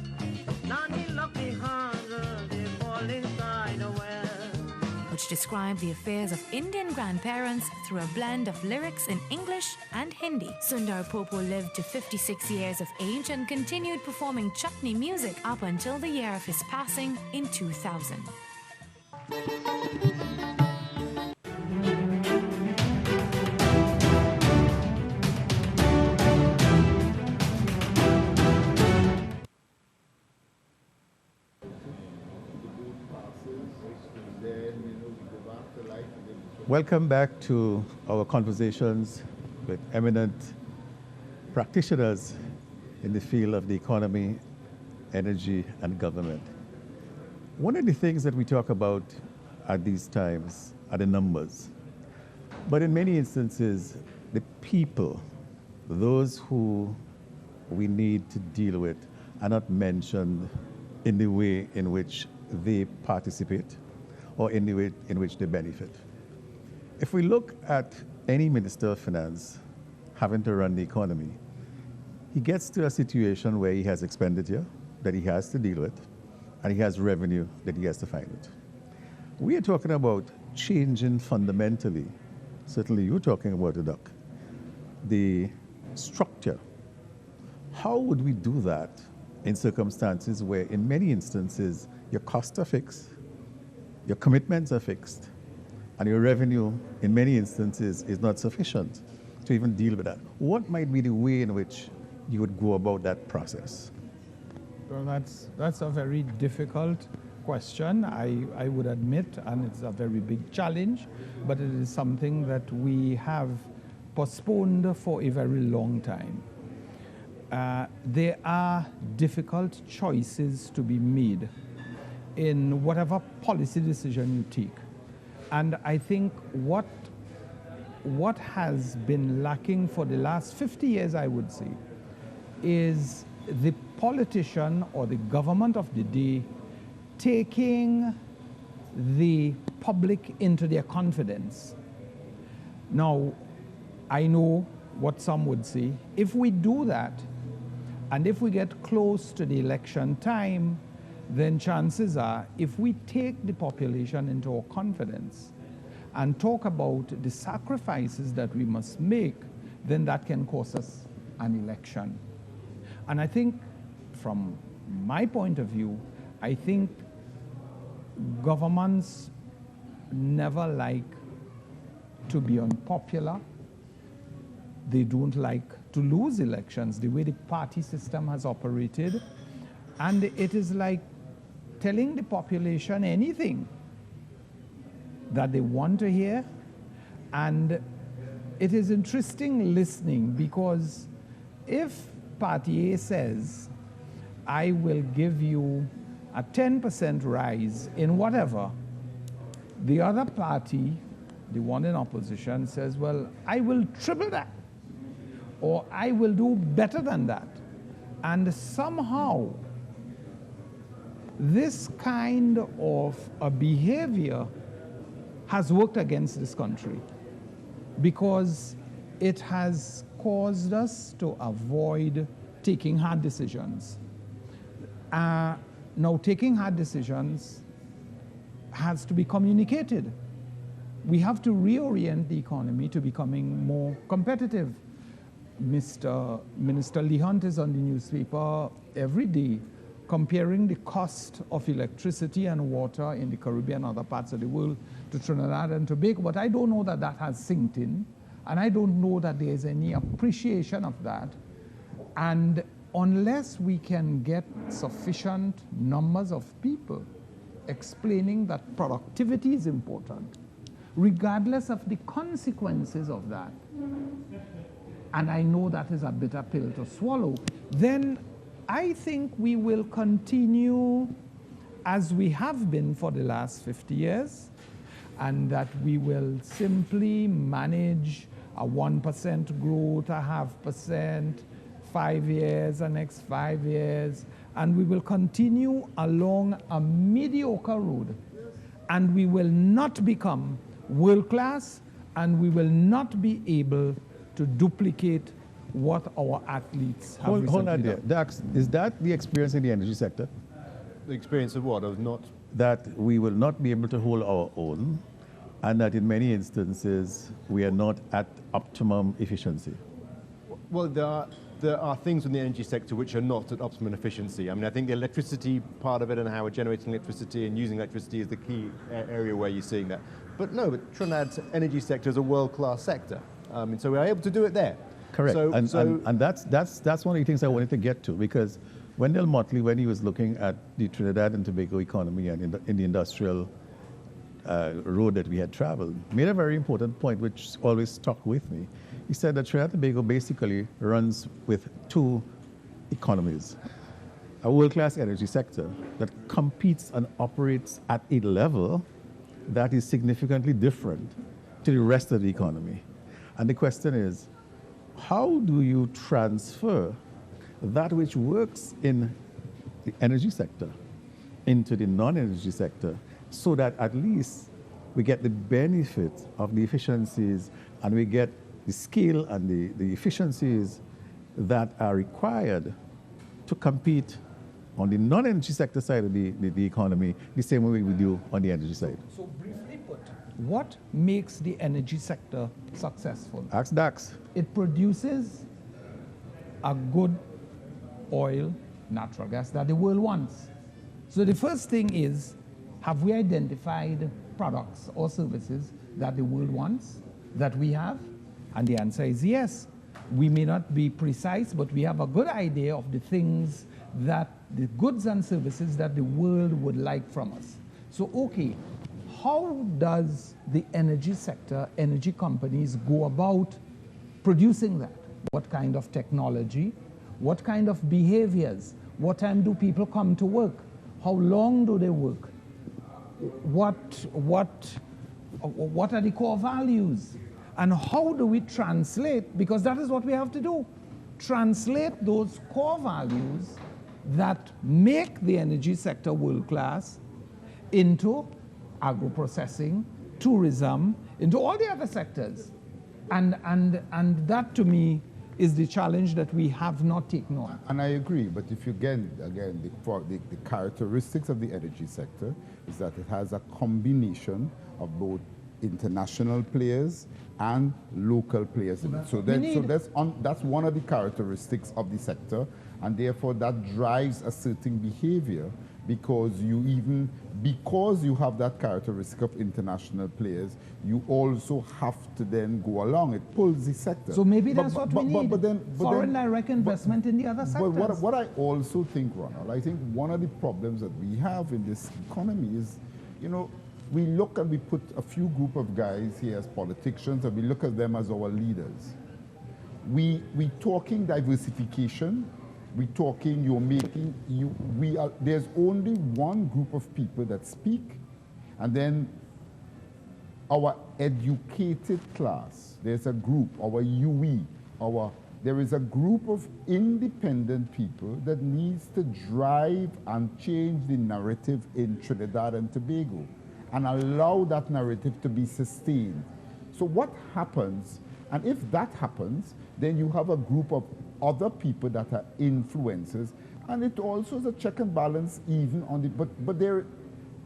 Nani lucky harder, they fall inside a well. Which described the affairs of Indian grandparents through a blend of lyrics in English and Hindi. Sundar Popul lived to 56 years of age and continued performing chutney music up until the year of his passing in 2000. Welcome back to our conversations with eminent practitioners in the field of the economy, energy, and government. One of the things that we talk about at these times are the numbers. But in many instances, the people, those who we need to deal with, are not mentioned in the way in which they participate or in the way in which they benefit. If we look at any Minister of Finance having to run the economy, he gets to a situation where he has expenditure that he has to deal with, and he has revenue that he has to find it. We are talking about changing fundamentally, certainly you're talking about it, Doc, the structure. How would we do that in circumstances where in many instances your costs are fixed, your commitments are fixed, and your revenue, in many instances, is not sufficient to even deal with that? What might be the way in which you would go about that process? Well, that's a very difficult question, I would admit, and it's a very big challenge, but it is something that we have postponed for a very long time. There are difficult choices to be made in whatever policy decision you take. And I think what has been lacking for the last 50 years, I would say, is the politician or the government of the day taking the public into their confidence. Now, I know what some would say. If we do that, and if we get close to the election time, then chances are, if we take the population into our confidence and talk about the sacrifices that we must make, then that can cost us an election. And I think, from my point of view, I think governments never like to be unpopular. They don't like to lose elections, the way the party system has operated. And it is like telling the population anything that they want to hear. And it is interesting listening, because if Party A says, I will give you a 10% rise in whatever, the other party, the one in opposition, says, well, I will triple that, or I will do better than that. And somehow, this kind of a behavior has worked against this country, because it has caused us to avoid taking hard decisions. Now, taking hard decisions has to be communicated. We have to reorient the economy to becoming more competitive. Minister Lee Hunte is on the newspaper every day comparing the cost of electricity and water in the Caribbean and other parts of the world to Trinidad and Tobago, but I don't know that that has sinked in, and I don't know that there is any appreciation of that. And unless we can get sufficient numbers of people explaining that productivity is important, regardless of the consequences of that, and I know that is a bitter pill to swallow, then I think we will continue as we have been for the last 50 years, and that we will simply manage a 1% growth, a 0.5%, 5 years, the next 5 years, and we will continue along a mediocre road, and we will not become world class, and we will not be able to duplicate what our athletes have Hold on recently there. Dax, is that the experience in the energy sector? The experience of what? Of not? That we will not be able to hold our own, and that in many instances we are not at optimum efficiency. Well, there are things in the energy sector which are not at optimum efficiency. I mean, I think the electricity part of it and how we're generating electricity and using electricity is the key area where you're seeing that. But no, but Trinidad's energy sector is a world-class sector. And so we're able to do it there. Correct. So, and that's one of the things I wanted to get to, because Wendell Motley, when he was looking at the Trinidad and Tobago economy and in the industrial road that we had traveled, made a very important point which always stuck with me. He said that Trinidad and Tobago basically runs with two economies. A world-class energy sector that competes and operates at a level that is significantly different to the rest of the economy. And the question is, how do you transfer that which works in the energy sector into the non-energy sector, so that at least we get the benefit of the efficiencies and we get the scale and the efficiencies that are required to compete on the non-energy sector side of the economy the same way we do on the energy side? So briefly put, what makes the energy sector successful? Ask Dax. It produces a good oil, natural gas that the world wants. So the first thing is, have we identified products or services that the world wants, that we have? And the answer is yes. We may not be precise, but we have a good idea of the things that the goods and services that the world would like from us. So, okay, how does the energy sector, energy companies go about producing that? What kind of technology? What kind of behaviors? What time do people come to work? How long do they work? What are the core values? And how do we translate, because that is what we have to do, translate those core values that make the energy sector world-class into agro-processing, tourism, into all the other sectors. And that, to me, is the challenge that we have not taken on. And I agree, but if you the characteristics of the energy sector is that it has a combination of both international players and local players. So that's one of the characteristics of the sector, and therefore that drives a certain behavior, because you have that characteristic of international players, you also have to then go along. It pulls the sector. So maybe that's what we need, foreign direct investment in the other sectors. But what I also think, Ronald, I think one of the problems that we have in this economy is, we look and we put a few group of guys here as politicians, and we look at them as our leaders. We talking diversification. We're talking, there's only one group of people that speak, and then our educated class, there's a group, our UE, there is a group of independent people that needs to drive and change the narrative in Trinidad and Tobago and allow that narrative to be sustained. So what happens, and if that happens, then you have a group of other people that are influencers, and it also is a check and balance even on the, but there,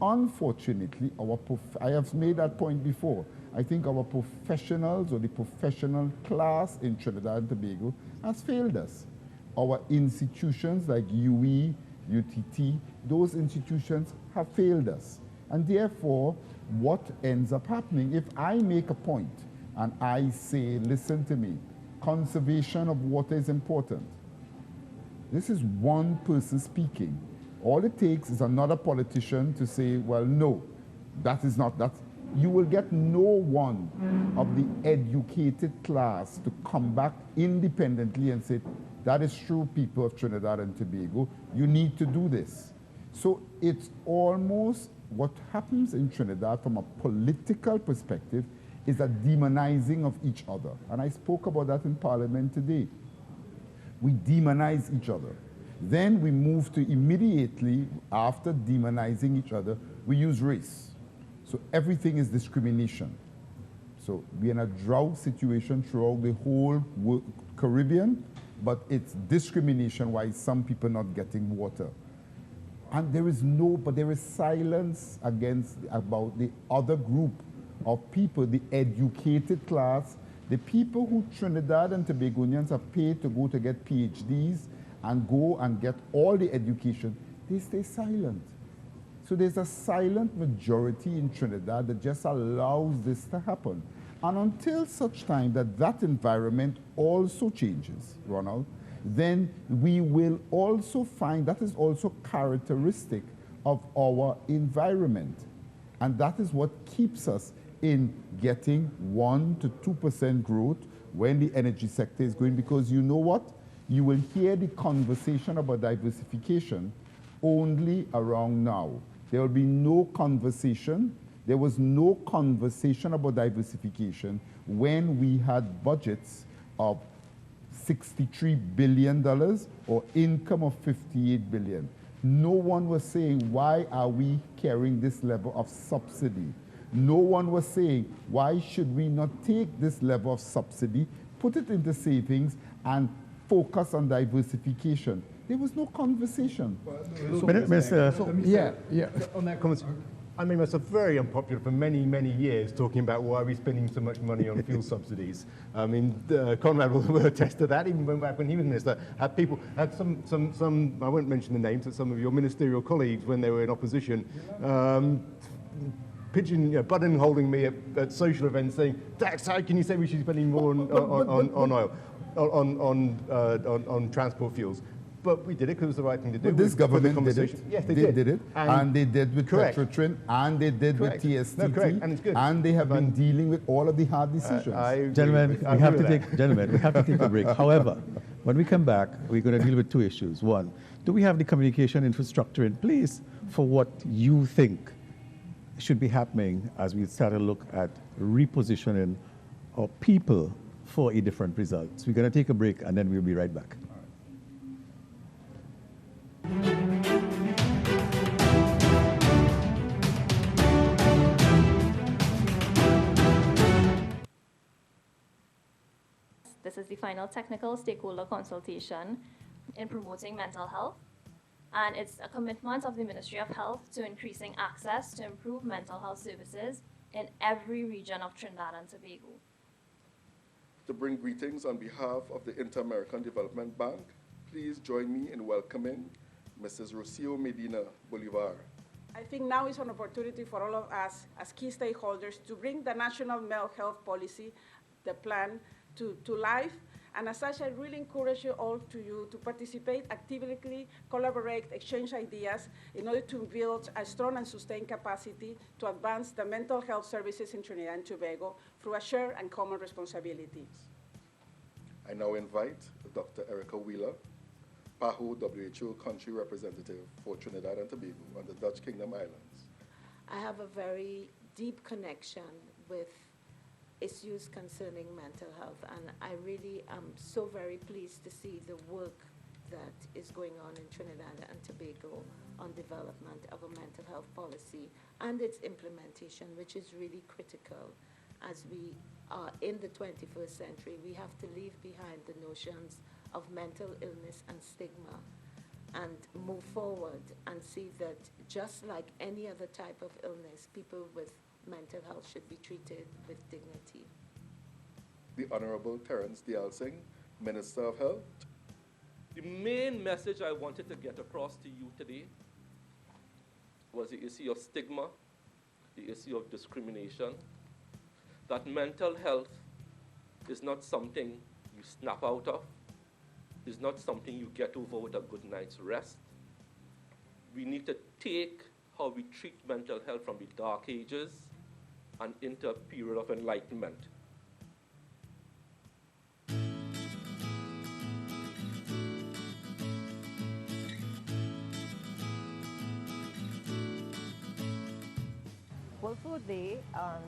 unfortunately, I have made that point before, I think our professionals or the professional class in Trinidad and Tobago has failed us. Our institutions like UE, UTT, those institutions have failed us. And therefore, what ends up happening, if I make a point and I say, listen to me, conservation of water is important. This is one person speaking. All it takes is another politician to say, well, no, that is not that. You will get no one of the educated class to come back independently and say, that is true, people of Trinidad and Tobago, you need to do this. So it's almost what happens in Trinidad from a political perspective is a demonizing of each other. And I spoke about that in Parliament today. We demonize each other. Then we move to immediately, after demonizing each other, we use race. So everything is discrimination. So we're in a drought situation throughout the whole Caribbean, but it's discrimination why some people not getting water. And there is silence about the other group of people, the educated class, the people who Trinidad and Tobagonians have paid to go to get PhDs and go and get all the education, they stay silent. So there's a silent majority in Trinidad that just allows this to happen. And until such time that environment also changes, Ronald, then we will also find that is also characteristic of our environment. And that is what keeps us in getting 1 to 2% growth when the energy sector is going, because you know what? You will hear the conversation about diversification only around now. There will be no conversation. There was no conversation about diversification when we had budgets of $63 billion or income of $58 billion. No one was saying, why are we carrying this level of subsidy? No one was saying, why should we not take this level of subsidy, put it into savings, and focus on diversification? There was no conversation. On that comment, I made myself very unpopular for many, many years talking about why we're spending so much money on fuel subsidies. I mean, Conrad will attest to that. Even back when he was minister, had some, I won't mention the names, but some of your ministerial colleagues, when they were in opposition, buttonholing me at social events saying, Dax, how can you say we should be spending more on oil, on transport fuels? But we did it because it was the right thing to do. But this government did it. Yes, they did it. And they did with correct. Petrotrin, and they did Correct. with TSTT. No, correct. And it's good. And they have been dealing with all of the hard decisions. Gentlemen, we have to take a break. However, when we come back, we're going to deal with two issues. One, do we have the communication infrastructure in place for what you think should be happening as we start to look at repositioning our people for a different result? So we're going to take a break, and then we'll be right back. This is the final technical stakeholder consultation in promoting mental health, and it's a commitment of the Ministry of Health to increasing access to improve mental health services in every region of Trinidad and Tobago. To bring greetings on behalf of the Inter-American Development Bank, please join me in welcoming Mrs. Rocio Medina Bolivar. I think now is an opportunity for all of us as key stakeholders to bring the national mental health policy, the plan, to life. And as such, I really encourage you all to participate actively, collaborate, exchange ideas in order to build a strong and sustained capacity to advance the mental health services in Trinidad and Tobago through a shared and common responsibility. I now invite Dr. Erica Wheeler, PAHO WHO Country Representative for Trinidad and Tobago and the Dutch Kingdom Islands. I have a very deep connection with issues concerning mental health, and I really am so very pleased to see the work that is going on in Trinidad and Tobago on development of a mental health policy and its implementation, which is really critical. As we are in the 21st century, we have to leave behind the notions of mental illness and stigma and move forward and see that just like any other type of illness, people with mental health should be treated with dignity. The Honorable Terence Dial Singh, Minister of Health. The main message I wanted to get across to you today was the issue of stigma, the issue of discrimination, that mental health is not something you snap out of, is not something you get over with a good night's rest. We need to take how we treat mental health from the dark ages and into a period of enlightenment. Well, today,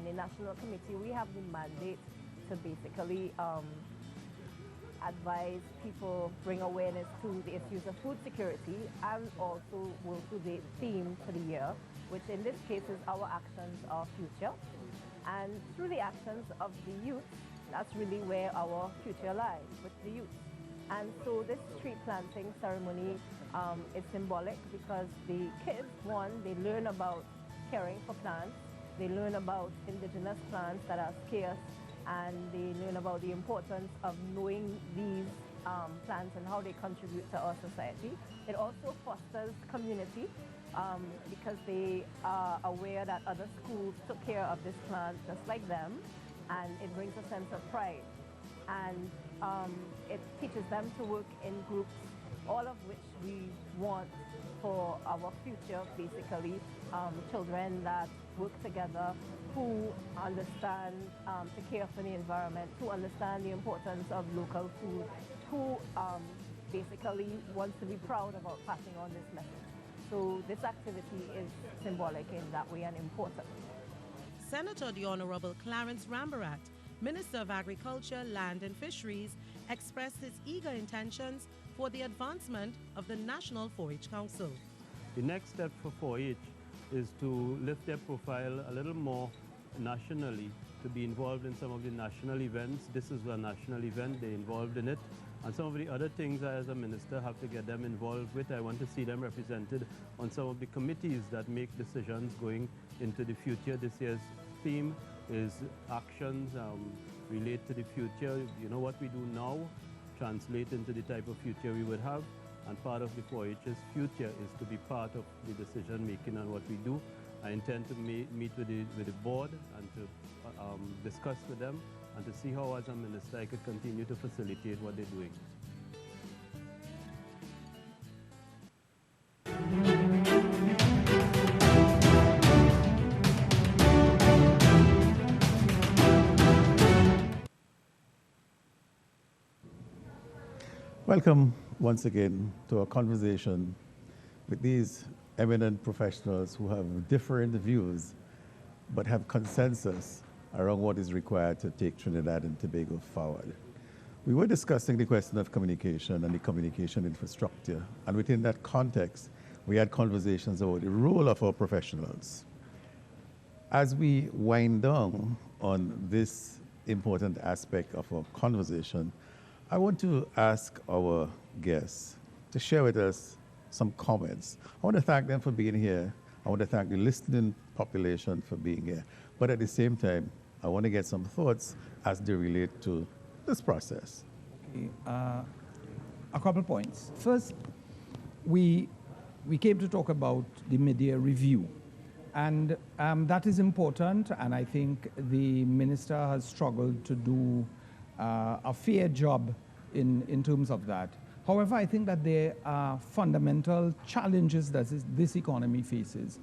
the National Committee, we have the mandate to basically advise people, bring awareness to the issues of food security, and also work with the theme for the year, which in this case is our actions are future. And through the actions of the youth, that's really where our future lies, with the youth. And so this tree planting ceremony is symbolic because the kids, one, they learn about caring for plants, they learn about indigenous plants that are scarce, and they learn about the importance of knowing these plants and how they contribute to our society. It also fosters community because they are aware that other schools took care of this plant just like them, and it brings a sense of pride. And it teaches them to work in groups, all of which we want for our future, basically, children that work together, who understand to care for the environment, who understand the importance of local food, who basically wants to be proud about passing on this message. So this activity is symbolic in that way and important. Senator the Honorable Clarence Rambarat, Minister of Agriculture, Land and Fisheries, expressed his eager intentions for the advancement of the National 4-H Council. The next step for 4-H is to lift their profile a little more nationally, to be involved in some of the national events. This is a national event, they're involved in it. And some of the other things I, as a minister, have to get them involved with. I want to see them represented on some of the committees that make decisions going into the future. This year's theme is actions relate to the future. You know, what we do now translate into the type of future we would have. And part of the 4-H's future is to be part of the decision making on what we do. I intend to meet with the board and to discuss with them and to see how, as a minister, I could continue to facilitate what they're doing. Welcome once again to our conversation with these eminent professionals who have different views but have consensus around what is required to take Trinidad and Tobago forward. We were discussing the question of communication and the communication infrastructure, and within that context, we had conversations about the role of our professionals. As we wind down on this important aspect of our conversation, I want to ask our guests to share with us some comments. I want to thank them for being here. I want to thank the listening population for being here. But at the same time, I want to get some thoughts as they relate to this process. Okay, a couple points. First, we came to talk about the mid-year review. And that is important, and I think the minister has struggled to do a fair job in terms of that. However, I think that there are fundamental challenges that this economy faces.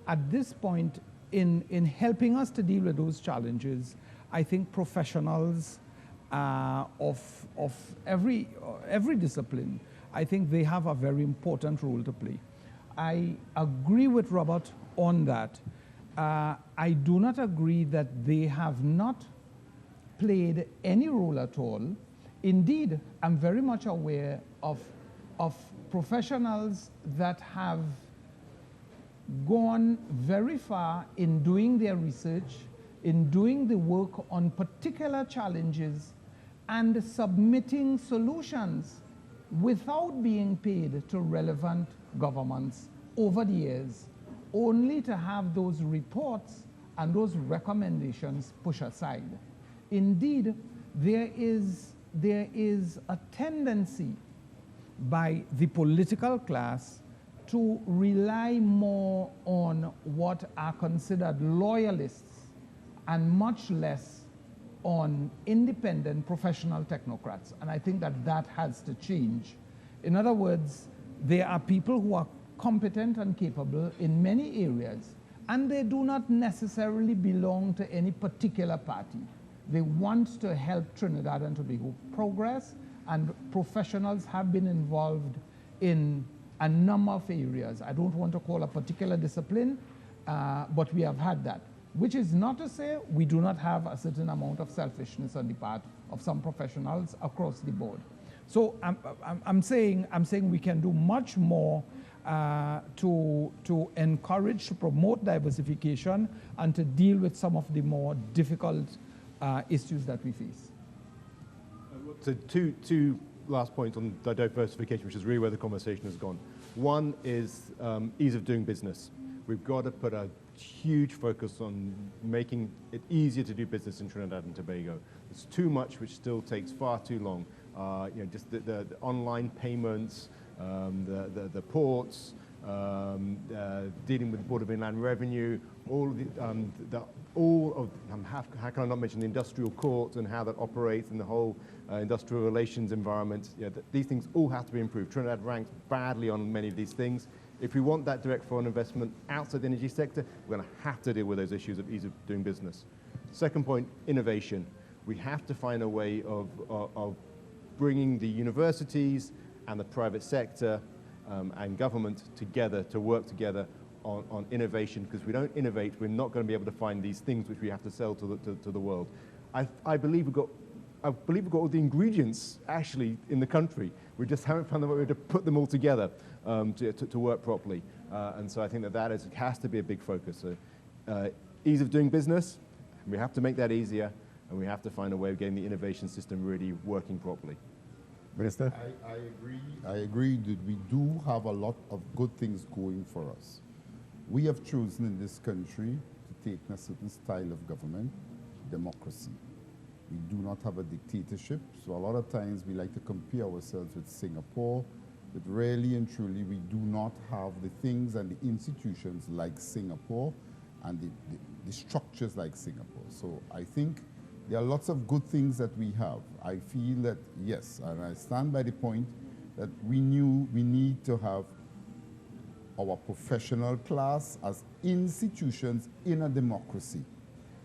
At this point, in helping us to deal with those challenges, I think professionals of every discipline, I think they have a very important role to play. I agree with Robert on that. I do not agree that they have not played any role at all. Indeed, I'm very much aware of professionals that have gone very far in doing their research, in doing the work on particular challenges, and submitting solutions without being paid to relevant governments over the years, only to have those reports and those recommendations pushed aside. Indeed, there is a tendency by the political class to rely more on what are considered loyalists and much less on independent professional technocrats. And I think that that has to change. In other words, there are people who are competent and capable in many areas, and they do not necessarily belong to any particular party. They want to help Trinidad and Tobago progress, and professionals have been involved in a number of areas. I don't want to call a particular discipline, but we have had that, which is not to say we do not have a certain amount of selfishness on the part of some professionals across the board. So I'm saying we can do much more to encourage, to promote diversification, and to deal with some of the more difficult issues that we face. So two last points on the diversification, which is really where the conversation has gone. One is ease of doing business. We've got to put a huge focus on making it easier to do business in Trinidad and Tobago. There's too much which still takes far too long. Just the online payments, the ports, dealing with the Board of Inland Revenue, how can I not mention the industrial court and how that operates and the whole industrial relations environment. These things all have to be improved. Trinidad ranks badly on many of these things. If we want that direct foreign investment outside the energy sector, we're going to have to deal with those issues of ease of doing business. Second point, innovation. We have to find a way of bringing the universities and the private sector and government together to work together on innovation, because if we don't innovate, we're not going to be able to find these things which we have to sell to the world. I believe we've got all the ingredients actually in the country. We just haven't found the way to put them all together to work properly. And so I think that has to be a big focus. So, ease of doing business, we have to make that easier, and we have to find a way of getting the innovation system really working properly. Minister? I agree that we do have a lot of good things going for us. We have chosen in this country to take a certain style of government, democracy. We do not have a dictatorship, so a lot of times we like to compare ourselves with Singapore, but really and truly we do not have the things and the institutions like Singapore and the structures like Singapore. So I think there are lots of good things that we have. I feel that, yes, and I stand by the point that we need to have our professional class as institutions in a democracy.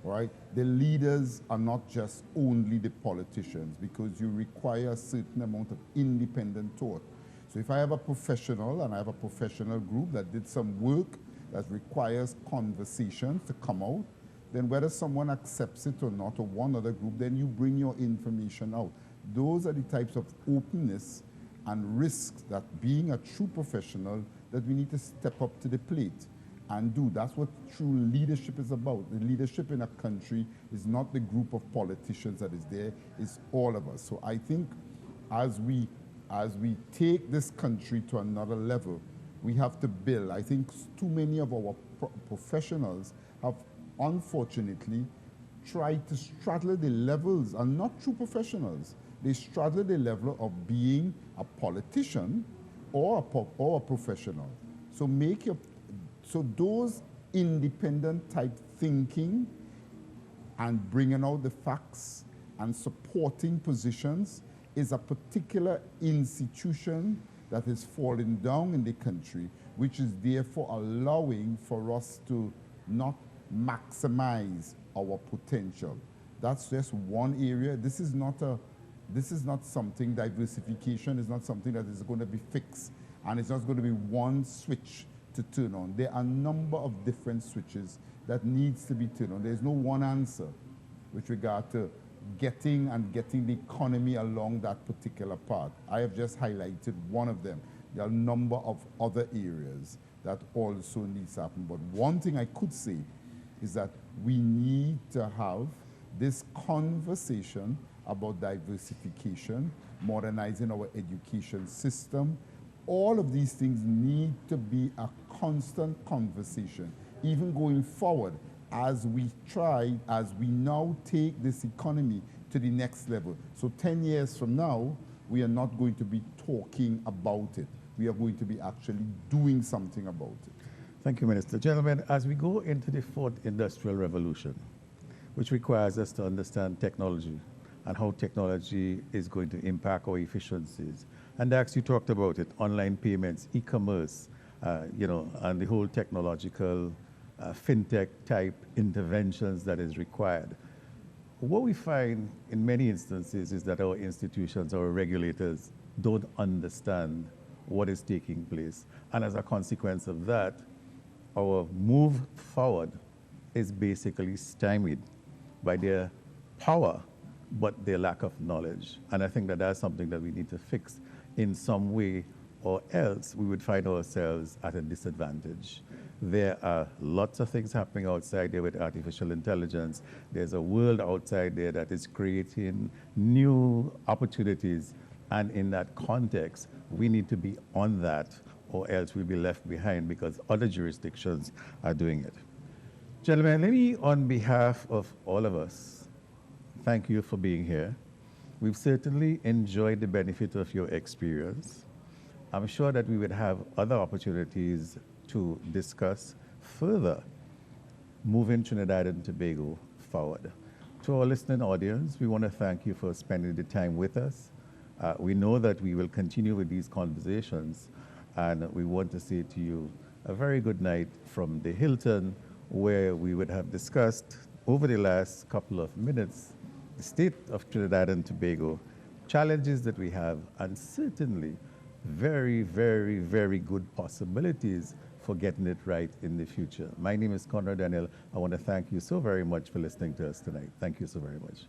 right? The leaders are not just only the politicians, because you require a certain amount of independent thought. So if I have a professional and I have a professional group that did some work that requires conversations to come out, then whether someone accepts it or not, or one other group, then you bring your information out. Those are the types of openness and risks that being a true professional, that we need to step up to the plate and do. That's what true leadership is about. The leadership in a country is not the group of politicians that is there, it's all of us. So I think as we take this country to another level, we have to build. I think too many of our professionals have unfortunately tried to straddle the levels, and not true professionals. They straddle the level of being a politician or a professional. So so those independent type thinking and bringing out the facts and supporting positions is a particular institution that is falling down in the country, which is therefore allowing for us to not maximize our potential. That's just one area. This is not something, diversification is not something that is going to be fixed, and it's not going to be one switch to turn on. There are a number of different switches that needs to be turned on. There's no one answer with regard to getting the economy along that particular path. I have just highlighted one of them. There are a number of other areas that also needs to happen. But one thing I could say is that we need to have this conversation about diversification, modernizing our education system. All of these things need to be a constant conversation, even going forward, as we now take this economy to the next level. So 10 years from now, we are not going to be talking about it. We are going to be actually doing something about it. Thank you, Minister. Gentlemen, as we go into the fourth industrial revolution, which requires us to understand technology and how technology is going to impact our efficiencies. And Dax, you talked about it, online payments, e-commerce, and the whole technological fintech type interventions that is required. What we find in many instances is that our institutions, our regulators, don't understand what is taking place. And as a consequence of that, our move forward is basically stymied by their power, but their lack of knowledge. And I think that that's something that we need to fix in some way, or else we would find ourselves at a disadvantage. There are lots of things happening outside there with artificial intelligence. There's a world outside there that is creating new opportunities. And in that context, we need to be on that, or else we'll be left behind because other jurisdictions are doing it. Gentlemen, let me, on behalf of all of us, thank you for being here. We've certainly enjoyed the benefit of your experience. I'm sure that we would have other opportunities to discuss further moving Trinidad and Tobago forward. To our listening audience, we want to thank you for spending the time with us. We know that we will continue with these conversations, and we want to say to you a very good night from the Hilton, where we would have discussed over the last couple of minutes the state of Trinidad and Tobago, challenges that we have, and certainly very, very, very good possibilities for getting it right in the future. My name is Conrad. I want to thank you so very much for listening to us tonight. Thank you so very much.